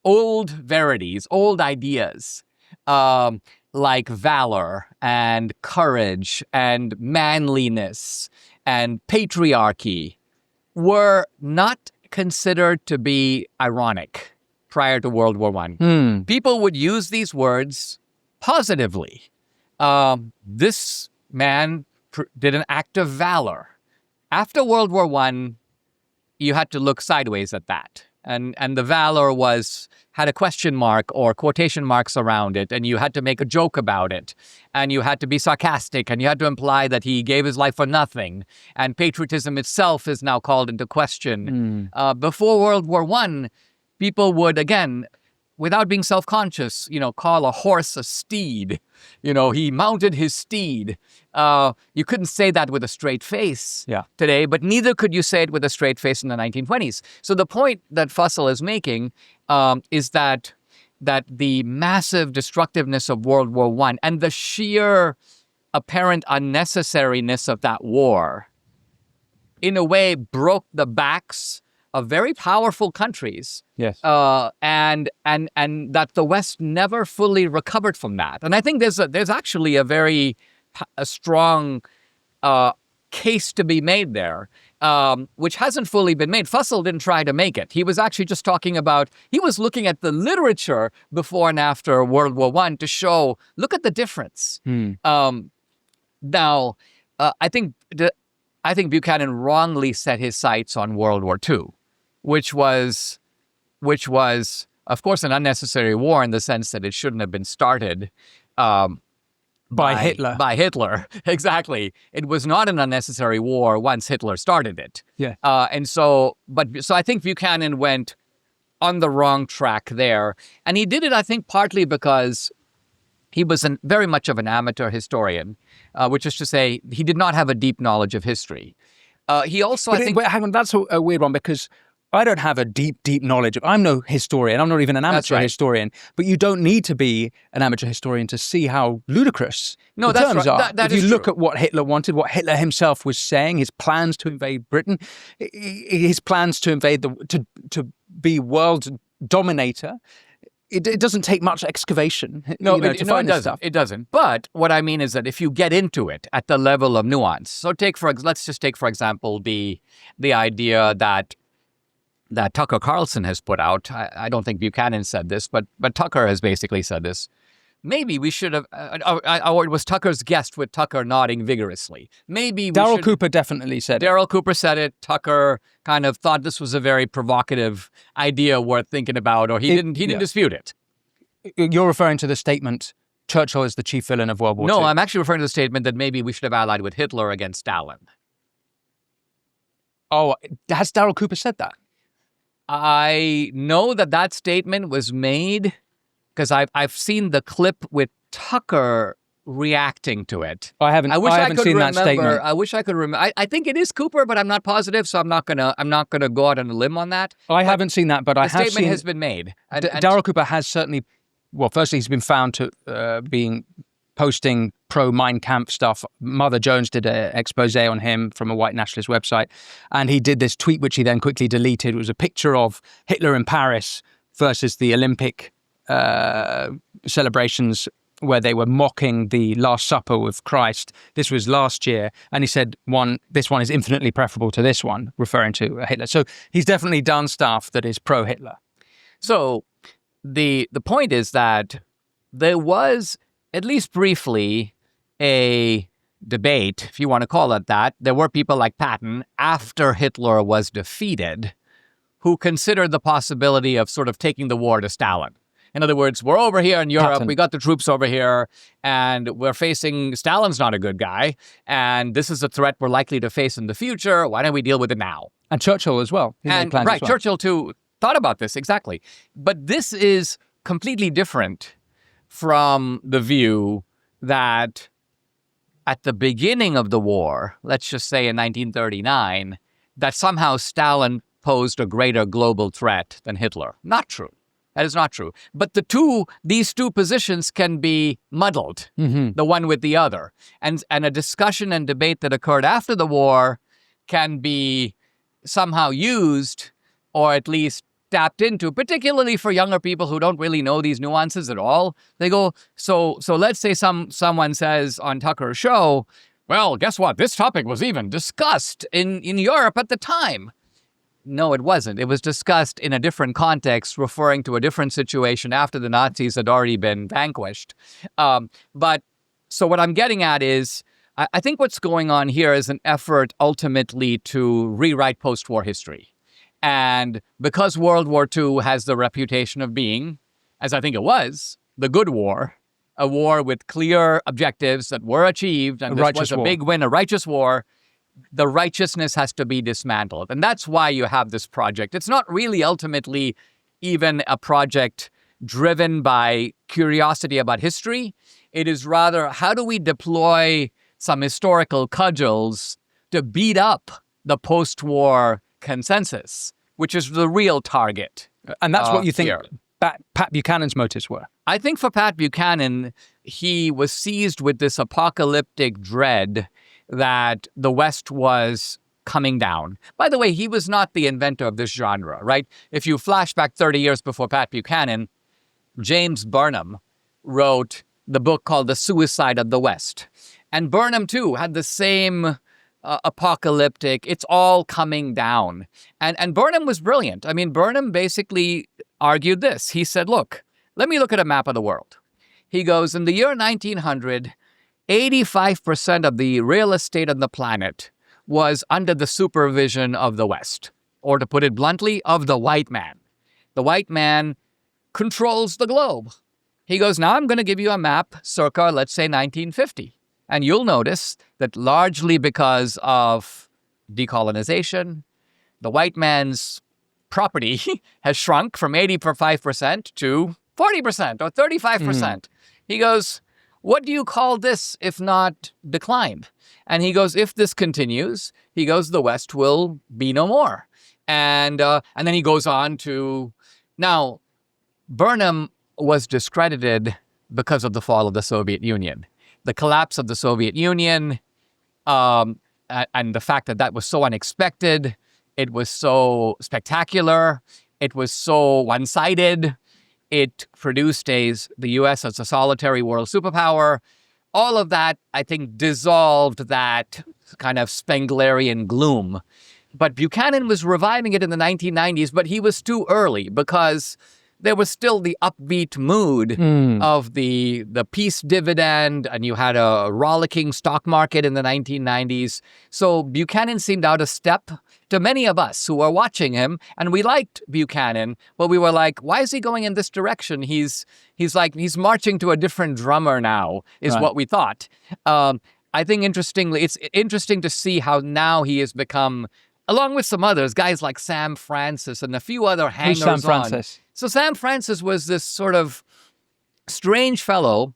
S3: old verities, old ideas, like valor and courage and manliness and patriarchy were not considered to be ironic prior to World War I. People would use these words positively. This man did an act of valor. After World War I, you had to look sideways at that. And the valor had a question mark or quotation marks around it, and you had to make a joke about it, and you had to be sarcastic, and you had to imply that he gave his life for nothing. And patriotism itself is now called into question. Before World War I, people would, again, without being self-conscious, call a horse a steed. He mounted his steed. You couldn't say that with a straight face today, but neither could you say it with a straight face in the 1920s. So the point that Fussell is making is that the massive destructiveness of World War I and the sheer apparent unnecessariness of that war, in a way, broke the backs of very powerful countries.
S1: Yes.
S3: And that the West never fully recovered from that. And I think there's actually a strong case to be made there, which hasn't fully been made. Fussell didn't try to make it. He was actually just he was looking at the literature before and after World War I to show, look at the difference. Now, I think Buchanan wrongly set his sights on World War II, which was, of course, an unnecessary war in the sense that it shouldn't have been started
S1: by Hitler.
S3: By Hitler, exactly. It was not an unnecessary war once Hitler started it.
S1: Yeah.
S3: So I think Buchanan went on the wrong track there, and he did it, I think, partly because he was very much of an amateur historian, which is to say, he did not have a deep knowledge of history. He also,
S1: But hang on, that's a weird one because I don't have a deep knowledge. I'm no historian. I'm not even an amateur historian. But you don't need to be an amateur historian to see how ludicrous the terms are.
S3: That
S1: if
S3: is
S1: you look
S3: true.
S1: at what Hitler wanted, what Hitler himself was saying, his plans to invade Britain, his plans to invade to be world dominator. It doesn't take much excavation to find this stuff.
S3: It doesn't. But what I mean is that if you get into it at the level of nuance, so let's just take for example the idea that Tucker Carlson has put out. I don't think Buchanan said this, but Tucker has basically said this. Maybe we should have, or it was Tucker's guest with Tucker nodding vigorously. Maybe
S1: Daryl Cooper definitely said it.
S3: Daryl Cooper said it. Tucker kind of thought this was a very provocative idea worth thinking about, or he didn't dispute it.
S1: You're referring to the statement, Churchill is the chief villain of World War II.
S3: No, I'm actually referring to the statement that maybe we should have allied with Hitler against Stalin.
S1: Oh, has Daryl Cooper said that?
S3: I know that statement was made because I've seen the clip with Tucker reacting to it.
S1: I haven't seen that statement.
S3: I wish I could remember. I think it is Cooper, but I'm not positive, so I'm not gonna go out on a limb on that.
S1: I haven't seen that, but I have seen.
S3: The statement has been made.
S1: Daryl Cooper has certainly. Well, firstly, he's been found to being posting pro-Mein Kampf stuff. Mother Jones did an expose on him from a white nationalist website, and he did this tweet, which he then quickly deleted. It was a picture of Hitler in Paris versus the Olympic celebrations where they were mocking the Last Supper with Christ. This was last year, and he said this one is infinitely preferable to this one, referring to Hitler. So he's definitely done stuff that is pro-Hitler.
S3: So the point is that there was, at least briefly, a debate, if you want to call it that. There were people like Patton, after Hitler was defeated, who considered the possibility of sort of taking the war to Stalin. In other words, we're over here in Europe, we got the troops over here, and we're facing, Stalin's not a good guy, and this is a threat we're likely to face in the future. Why don't we deal with it now?
S1: And Churchill as well.
S3: Churchill too thought about this, exactly. But this is completely different from the view that at the beginning of the war, let's just say in 1939, that somehow Stalin posed a greater global threat than Hitler. Not true. That is not true. But these two positions can be muddled, the one with the other. And a discussion and debate that occurred after the war can be somehow used, or at least tapped into, particularly for younger people who don't really know these nuances at all. They go, so let's say someone says on Tucker's show, well, guess what? This topic was even discussed in Europe at the time. No, it wasn't. It was discussed in a different context, referring to a different situation after the Nazis had already been vanquished. But so what I'm getting at is, I think what's going on here is an effort ultimately to rewrite post-war history. And because World War II has the reputation of being, as I think it was, the good war, a war with clear objectives that were achieved, and this was a big win, a righteous war, the righteousness has to be dismantled. And that's why you have this project. It's not really ultimately even a project driven by curiosity about history. It is rather, how do we deploy some historical cudgels to beat up the post-war consensus, which is the real target.
S1: And that's what you think Pat Buchanan's motives were?
S3: I think for Pat Buchanan, he was seized with this apocalyptic dread that the West was coming down. By the way, he was not the inventor of this genre, right? If you flash back 30 years before Pat Buchanan, James Burnham wrote the book called The Suicide of the West. And Burnham, too, had the same apocalyptic, it's all coming down. And Burnham was brilliant. I mean, Burnham basically argued this. He said, look, let me look at a map of the world. He goes, in the year 1900, 85% of the real estate on the planet was under the supervision of the West, or to put it bluntly, of the white man. The white man controls the globe. He goes, now I'm going to give you a map circa, let's say, 1950. And you'll notice that largely because of decolonization, the white man's property has shrunk from 85% to 40% or 35%. He goes, what do you call this if not decline? And he goes, if this continues, he goes, the West will be no more. And then he goes on to, now, Burnham was discredited because of the fall of the Soviet Union. The collapse of the Soviet Union, and the fact that that was so unexpected, it was so spectacular, it was so one-sided, it produced the U.S. as a solitary world superpower. All of that, I think, dissolved that kind of Spenglerian gloom. But Buchanan was reviving it in the 1990s, but he was too early because there was still the upbeat mood of the peace dividend, and you had a rollicking stock market in the 1990s. So Buchanan seemed out of step to many of us who were watching him, and we liked Buchanan, but we were like, why is he going in this direction? He's marching to a different drummer now, is
S1: Right.
S3: what we thought. I think interestingly, it's interesting to see how now he has become, along with some others, guys like Sam Francis and a few other
S1: Who's
S3: hangers-on.
S1: Sam Francis?
S3: So Sam Francis was this sort of strange fellow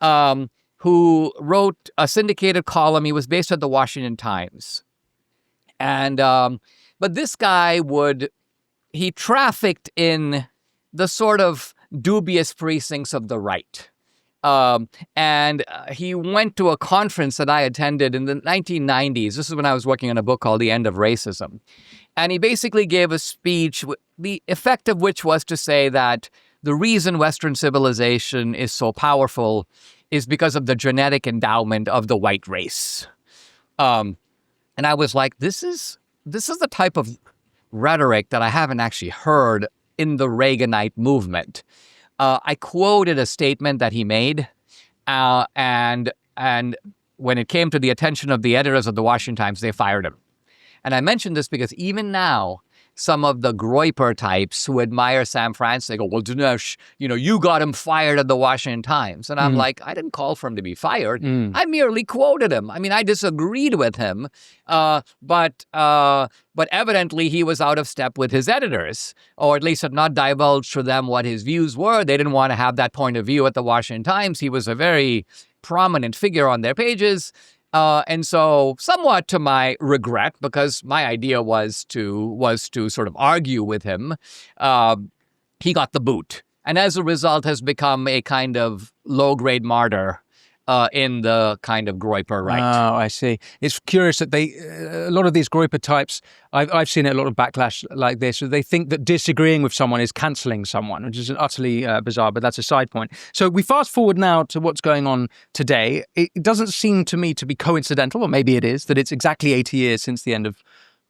S3: who wrote a syndicated column. He was based at the Washington Times. And but this guy he trafficked in the sort of dubious precincts of the right. And he went to a conference that I attended in the 1990s. This is when I was working on a book called The End of Racism. And he basically gave a speech, the effect of which was to say that the reason Western civilization is so powerful is because of the genetic endowment of the white race. And I was like, this is the type of rhetoric that I haven't actually heard in the Reaganite movement. I quoted a statement that he made, and when it came to the attention of the editors of the Washington Times, they fired him. And I mentioned this because even now, some of the Groyper types who admire Sam Francis, they go, well, Dinesh, you got him fired at the Washington Times. And I'm like, I didn't call for him to be fired. I merely quoted him. I mean, I disagreed with him, but evidently he was out of step with his editors, or at least had not divulged to them what his views were. They didn't want to have that point of view at the Washington Times. He was a very prominent figure on their pages. And so, somewhat to my regret, because my idea was to sort of argue with him, he got the boot, and as a result has become a kind of low-grade martyr in the kind of Groyper right.
S1: Oh, I see. It's curious that a lot of these Groyper types, I've seen a lot of backlash like this. So they think that disagreeing with someone is cancelling someone, which is utterly bizarre, but that's a side point. So we fast forward now to what's going on today. It doesn't seem to me to be coincidental, or maybe it is, that it's exactly 80 years since the end of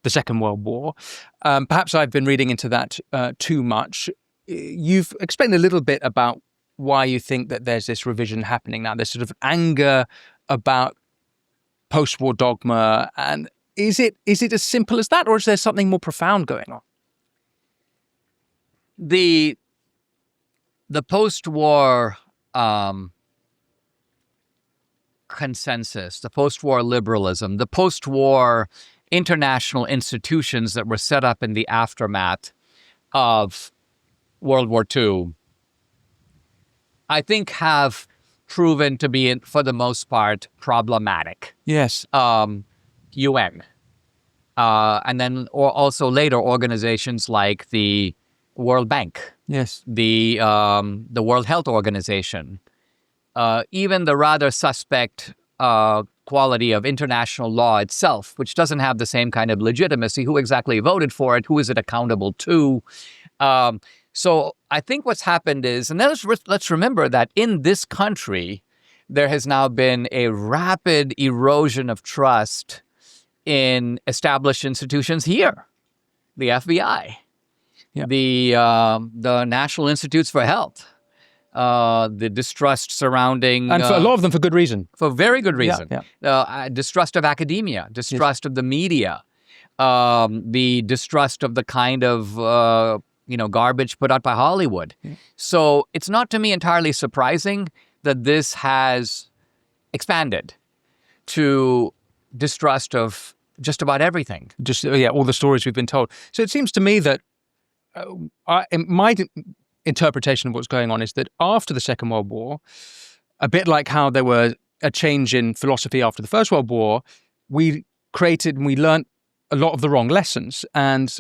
S1: the Second World War. Perhaps I've been reading into that too much. You've explained a little bit about why you think that there's this revision happening now, this sort of anger about post-war dogma. And is it as simple as that, or is there something more profound going on?
S3: The post-war consensus, the post-war liberalism, the post-war international institutions that were set up in the aftermath of World War II, I think have proven to be, for the most part, problematic.
S1: Yes.
S3: UN. And then also later organizations like the World Bank.
S1: Yes.
S3: The World Health Organization. Even the rather suspect quality of international law itself, which doesn't have the same kind of legitimacy. Who exactly voted for it? Who is it accountable to? So I think what's happened is, and let's remember that in this country, there has now been a rapid erosion of trust in established institutions here. The FBI,
S1: Yeah.
S3: the National Institutes for Health, the distrust surrounding...
S1: And for a lot of them for good reason.
S3: For very good reason.
S1: Yeah.
S3: Distrust of academia, distrust of the media, the distrust of the kind of... garbage put out by Hollywood. Yeah. So it's not to me entirely surprising that this has expanded to distrust of just about everything.
S1: All the stories we've been told. So it seems to me that my interpretation of what's going on is that after the Second World War, a bit like how there was a change in philosophy after the First World War, we created and we learned a lot of the wrong lessons. And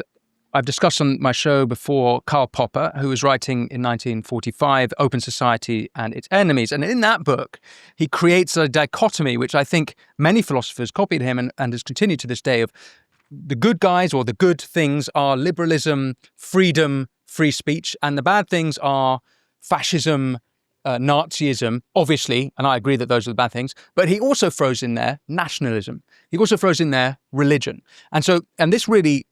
S1: I've discussed on my show before Karl Popper, who was writing in 1945, Open Society and Its Enemies. And in that book, he creates a dichotomy, which I think many philosophers copied him and has continued to this day, of the good guys or the good things are liberalism, freedom, free speech, and the bad things are fascism, Nazism, obviously, and I agree that those are the bad things, but he also throws in there nationalism. He also throws in there religion. And this really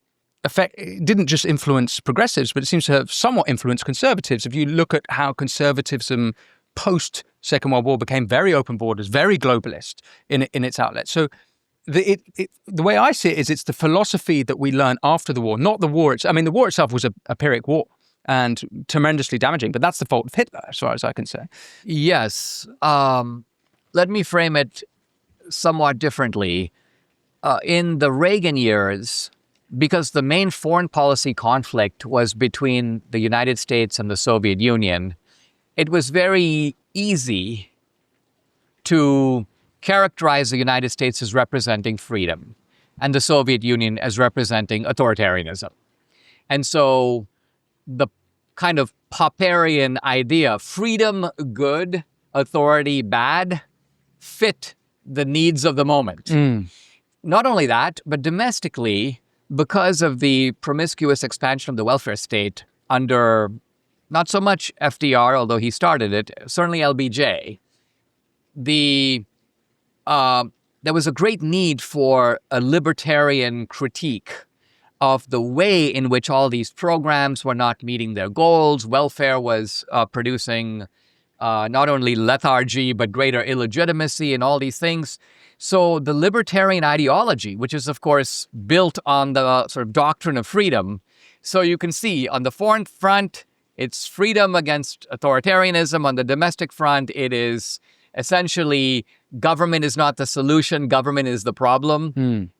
S1: it didn't just influence progressives, but it seems to have somewhat influenced conservatives. If you look at how conservatism post Second World War became very open borders, very globalist in its outlet. So the way I see it is it's the philosophy that we learn after the war, not the war. The war itself was a Pyrrhic war and tremendously damaging, but that's the fault of Hitler, as far as I can say.
S3: Yes. Let me frame it somewhat differently. In the Reagan years, because the main foreign policy conflict was between the United States and the Soviet Union, it was very easy to characterize the United States as representing freedom and the Soviet Union as representing authoritarianism. And so the kind of Popperian idea, freedom good, authority bad, fit the needs of the moment. Not only that, but domestically, because of the promiscuous expansion of the welfare state under not so much FDR, although he started it, certainly LBJ, there was a great need for a libertarian critique of the way in which all these programs were not meeting their goals. Welfare was producing not only lethargy, but greater illegitimacy and all these things. So the libertarian ideology, which is, of course, built on the sort of doctrine of freedom. So you can see on the foreign front, it's freedom against authoritarianism. On the domestic front, it is essentially government is not the solution, government is the problem.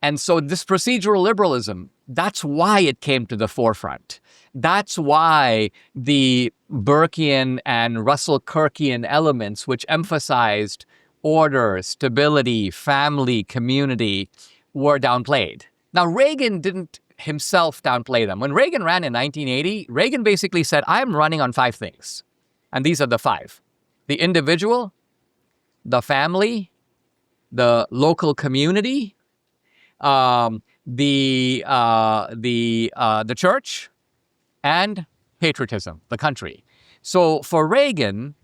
S3: And so this procedural liberalism, that's why it came to the forefront. That's why the Burkean and Russell Kirkian elements, which emphasized order, stability, family, community, were downplayed. Now, Reagan didn't himself downplay them. When Reagan ran in 1980, Reagan basically said, I'm running on 5 things. And these are the 5. The individual, the family, the local community, the church, and patriotism, the country. So for Reagan,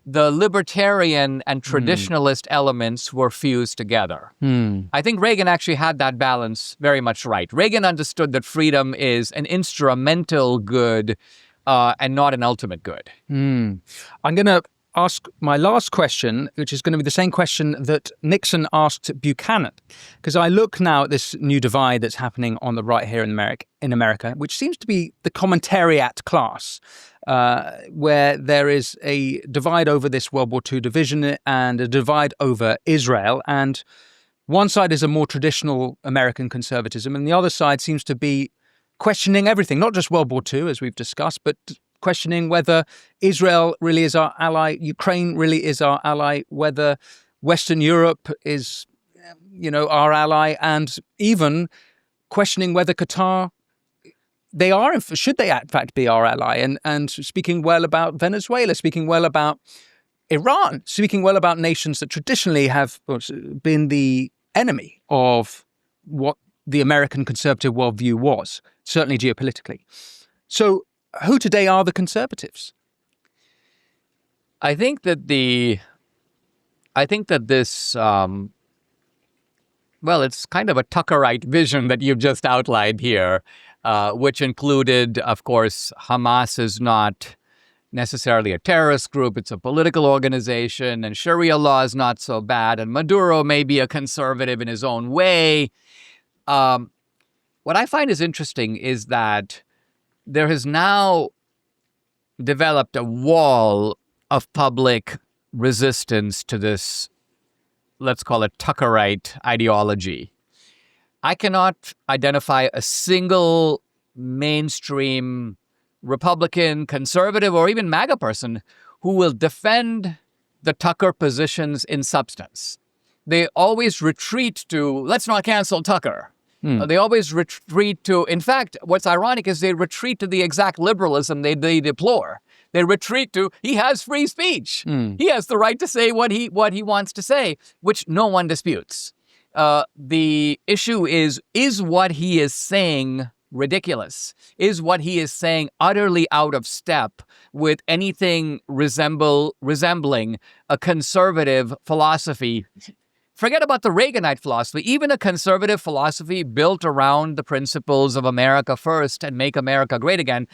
S3: the libertarian and traditionalist elements were fused together. I think Reagan actually had that balance very much right. Reagan understood that freedom is an instrumental good and not an ultimate good.
S1: I'm going to ask my last question, which is going to be the same question that Nixon asked Buchanan, because I look now at this new divide that's happening on the right here in America, which seems to be the commentariat class, where there is a divide over this World War II division and a divide over Israel. And one side is a more traditional American conservatism, and the other side seems to be questioning everything, not just World War II, as we've discussed, but questioning whether Israel really is our ally, Ukraine really is our ally, whether Western Europe is, our ally, and even questioning whether Qatar, should they in fact be our ally, and speaking well about Venezuela, speaking well about Iran, speaking well about nations that traditionally have been the enemy of what the American conservative worldview was, certainly geopolitically. So who today are the conservatives?
S3: I think that this, it's kind of a Tuckerite vision that you've just outlined here, which included, of course, Hamas is not necessarily a terrorist group, it's a political organization, and Sharia law is not so bad, and Maduro may be a conservative in his own way. What I find is interesting is that there has now developed a wall of public resistance to this, let's call it Tuckerite ideology. I cannot identify a single mainstream Republican, conservative, or even MAGA person who will defend the Tucker positions in substance. They always retreat to, let's not cancel Tucker. They always retreat to, in fact, what's ironic is they retreat to the exact liberalism they deplore. They retreat to, he has free speech. He has the right to say what he wants to say, which no one disputes. The issue is what he is saying ridiculous? Is what he is saying utterly out of step with anything resembling a conservative philosophy? Forget about the Reaganite philosophy. Even a conservative philosophy built around the principles of America first and make America great again,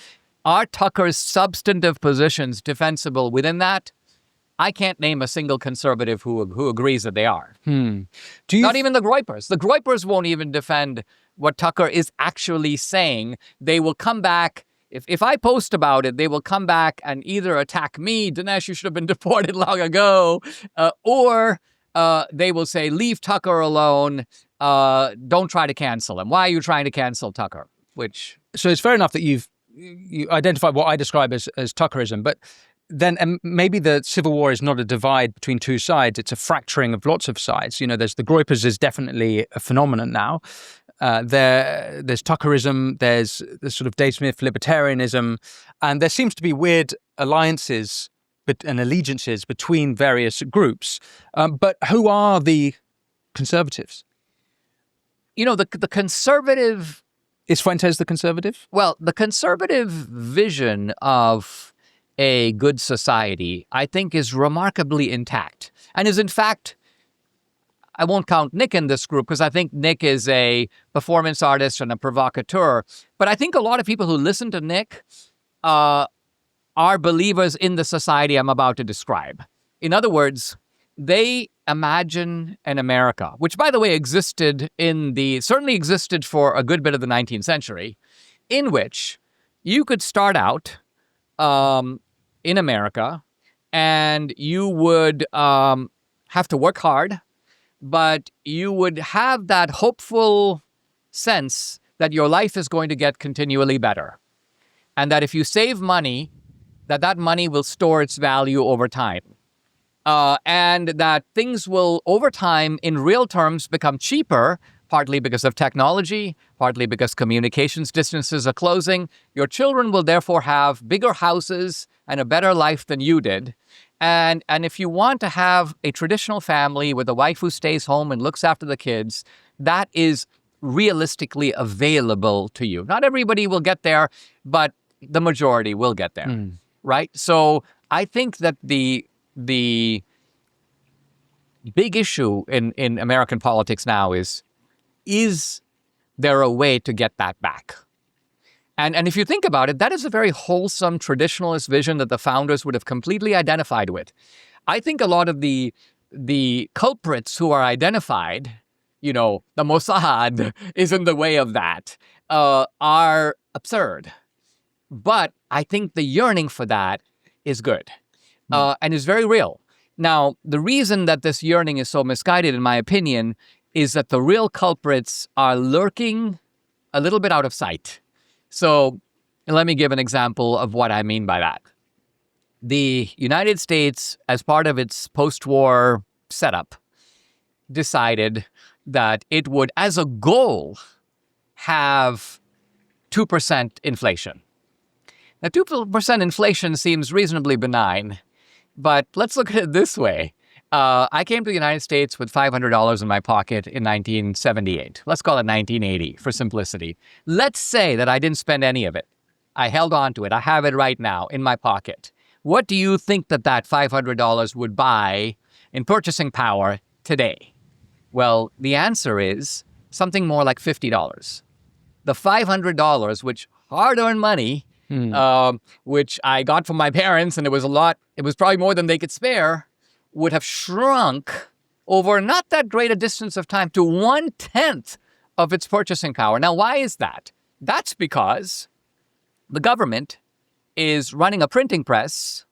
S3: are Tucker's substantive positions defensible within that? I can't name a single conservative who agrees that they are. Not even the Groypers. The Groypers won't even defend what Tucker is actually saying. They will come back. If I post about it, they will come back and either attack me, Dinesh, you should have been deported long ago, or they will say, leave Tucker alone. Don't try to cancel him. Why are you trying to cancel Tucker?
S1: So it's fair enough that you identified what I describe as Tuckerism, but then maybe the Civil War is not a divide between two sides. It's a fracturing of lots of sides. There's the Groypers is definitely a phenomenon now. There's Tuckerism, there's the sort of Dave Smith libertarianism, and there seems to be weird alliances and allegiances between various groups. But who are the conservatives?
S3: The conservative...
S1: Is Fuentes the conservative?
S3: Well, the conservative vision of a good society, I think, is remarkably intact. And is, in fact, I won't count Nick in this group because I think Nick is a performance artist and a provocateur. But I think a lot of people who listen to Nick are believers in the society I'm about to describe. In other words, they imagine an America, which, by the way, certainly existed for a good bit of the 19th century, in which you could start out in America and you would have to work hard, but you would have that hopeful sense that your life is going to get continually better. And that if you save money, that money will store its value over time. And that things will, over time, in real terms, become cheaper, partly because of technology, partly because communications distances are closing. Your children will therefore have bigger houses and a better life than you did. And if you want to have a traditional family with a wife who stays home and looks after the kids, that is realistically available to you. Not everybody will get there, but the majority will get there, right? So I think that the big issue in American politics now is there a way to get that back? And if you think about it, that is a very wholesome traditionalist vision that the founders would have completely identified with. I think a lot of the culprits who are identified, the Mossad is in the way of that, are absurd. But I think the yearning for that is good and is very real. Now, the reason that this yearning is so misguided, in my opinion, is that the real culprits are lurking a little bit out of sight. So let me give an example of what I mean by that. The United States, as part of its post-war setup, decided that it would, as a goal, have 2% inflation. Now, 2% inflation seems reasonably benign, but let's look at it this way. I came to the United States with $500 in my pocket in 1978. Let's call it 1980 for simplicity. Let's say that I didn't spend any of it. I held on to it. I have it right now in my pocket. What do you think that $500 would buy in purchasing power today? Well, the answer is something more like $50. The $500, which hard-earned money, which I got from my parents, and it was probably more than they could spare, would have shrunk over not that great a distance of time to 1/10 of its purchasing power. Now, why is that? That's because the government is running a printing press,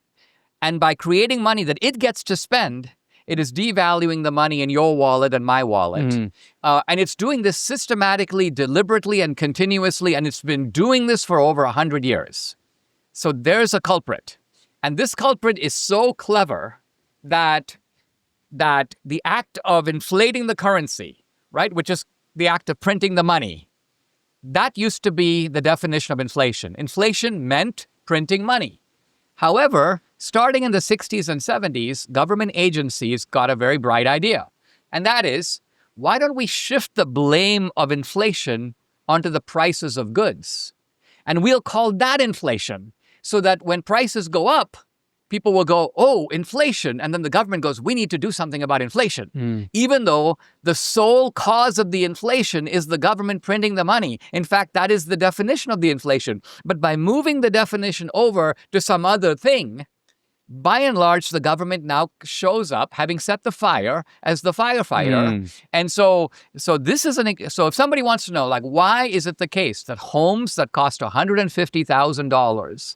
S3: and by creating money that it gets to spend, it is devaluing the money in your wallet and my wallet. And it's doing this systematically, deliberately, and continuously, and it's been doing this for over 100 years. So there's a culprit. And this culprit is so clever that the act of inflating the currency, right, which is the act of printing the money. That used to be the definition of inflation. Inflation meant printing money. However, starting in the 60s and 70s, government agencies got a very bright idea. And that is, why don't we shift the blame of inflation onto the prices of goods? And we'll call that inflation, so that when prices go up, people will go, oh, inflation. And then the government goes, we need to do something about inflation. Even though the sole cause of the inflation is the government printing the money. In fact, that is the definition of the inflation. But by moving the definition over to some other thing, by and large, the government now shows up, having set the fire, as the firefighter. And so this is so if somebody wants to know, like, why is it the case that homes that cost $150,000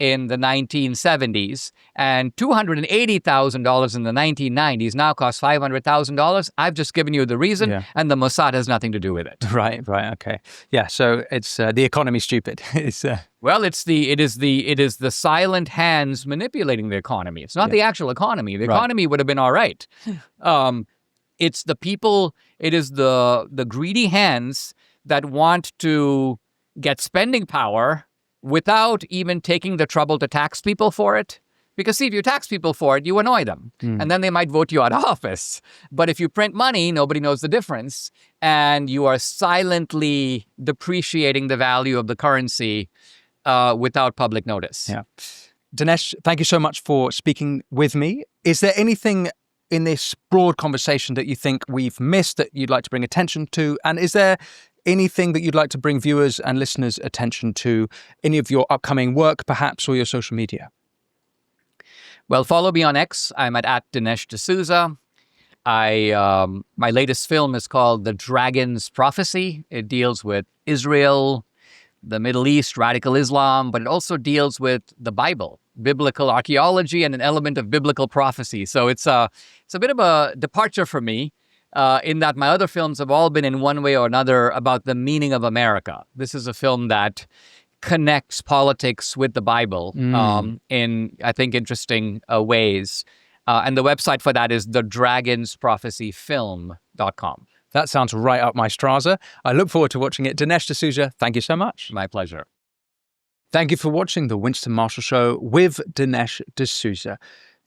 S3: in the 1970s and $280,000 in the 1990s now cost $500,000? I've just given you the reason, and the Mossad has nothing to do with it.
S1: Right, okay. Yeah, so it's the economy stupid.
S3: Well, it is the silent hands manipulating the economy. It's not the actual economy. The economy would have been all right. It's the people, it is the greedy hands that want to get spending power without even taking the trouble to tax people for it. Because see, if you tax people for it, you annoy them. And then they might vote you out of office. But if you print money, nobody knows the difference. And you are silently depreciating the value of the currency without public notice.
S1: Yeah. Dinesh, thank you so much for speaking with me. Is there anything in this broad conversation that you think we've missed that you'd like to bring attention to? And is there anything that you'd like to bring viewers and listeners' attention to, any of your upcoming work, perhaps, or your social media?
S3: Well, follow me on X. I'm at Dinesh D'Souza. My latest film is called The Dragon's Prophecy. It deals with Israel, the Middle East, radical Islam, but it also deals with the Bible, biblical archaeology, and an element of biblical prophecy. So it's a bit of a departure for me. In that my other films have all been in one way or another about the meaning of America. This is a film that connects politics with the Bible in, I think, interesting ways. And the website for that is thedragonsprophecyfilm.com.
S1: That sounds right up my straza. I look forward to watching it. Dinesh D'Souza, thank you so much.
S3: My pleasure.
S1: Thank you for watching The Winston Marshall Show with Dinesh D'Souza.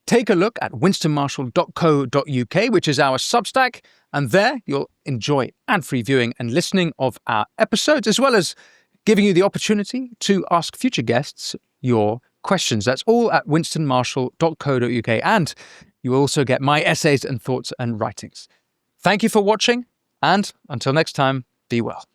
S1: Take a look at winstonmarshall.co.uk, which is our Substack, and there you'll enjoy ad-free viewing and listening of our episodes, as well as giving you the opportunity to ask future guests your questions. That's all at winstonmarshall.co.uk, and you will also get my essays and thoughts and writings. Thank you for watching, and until next time, be well.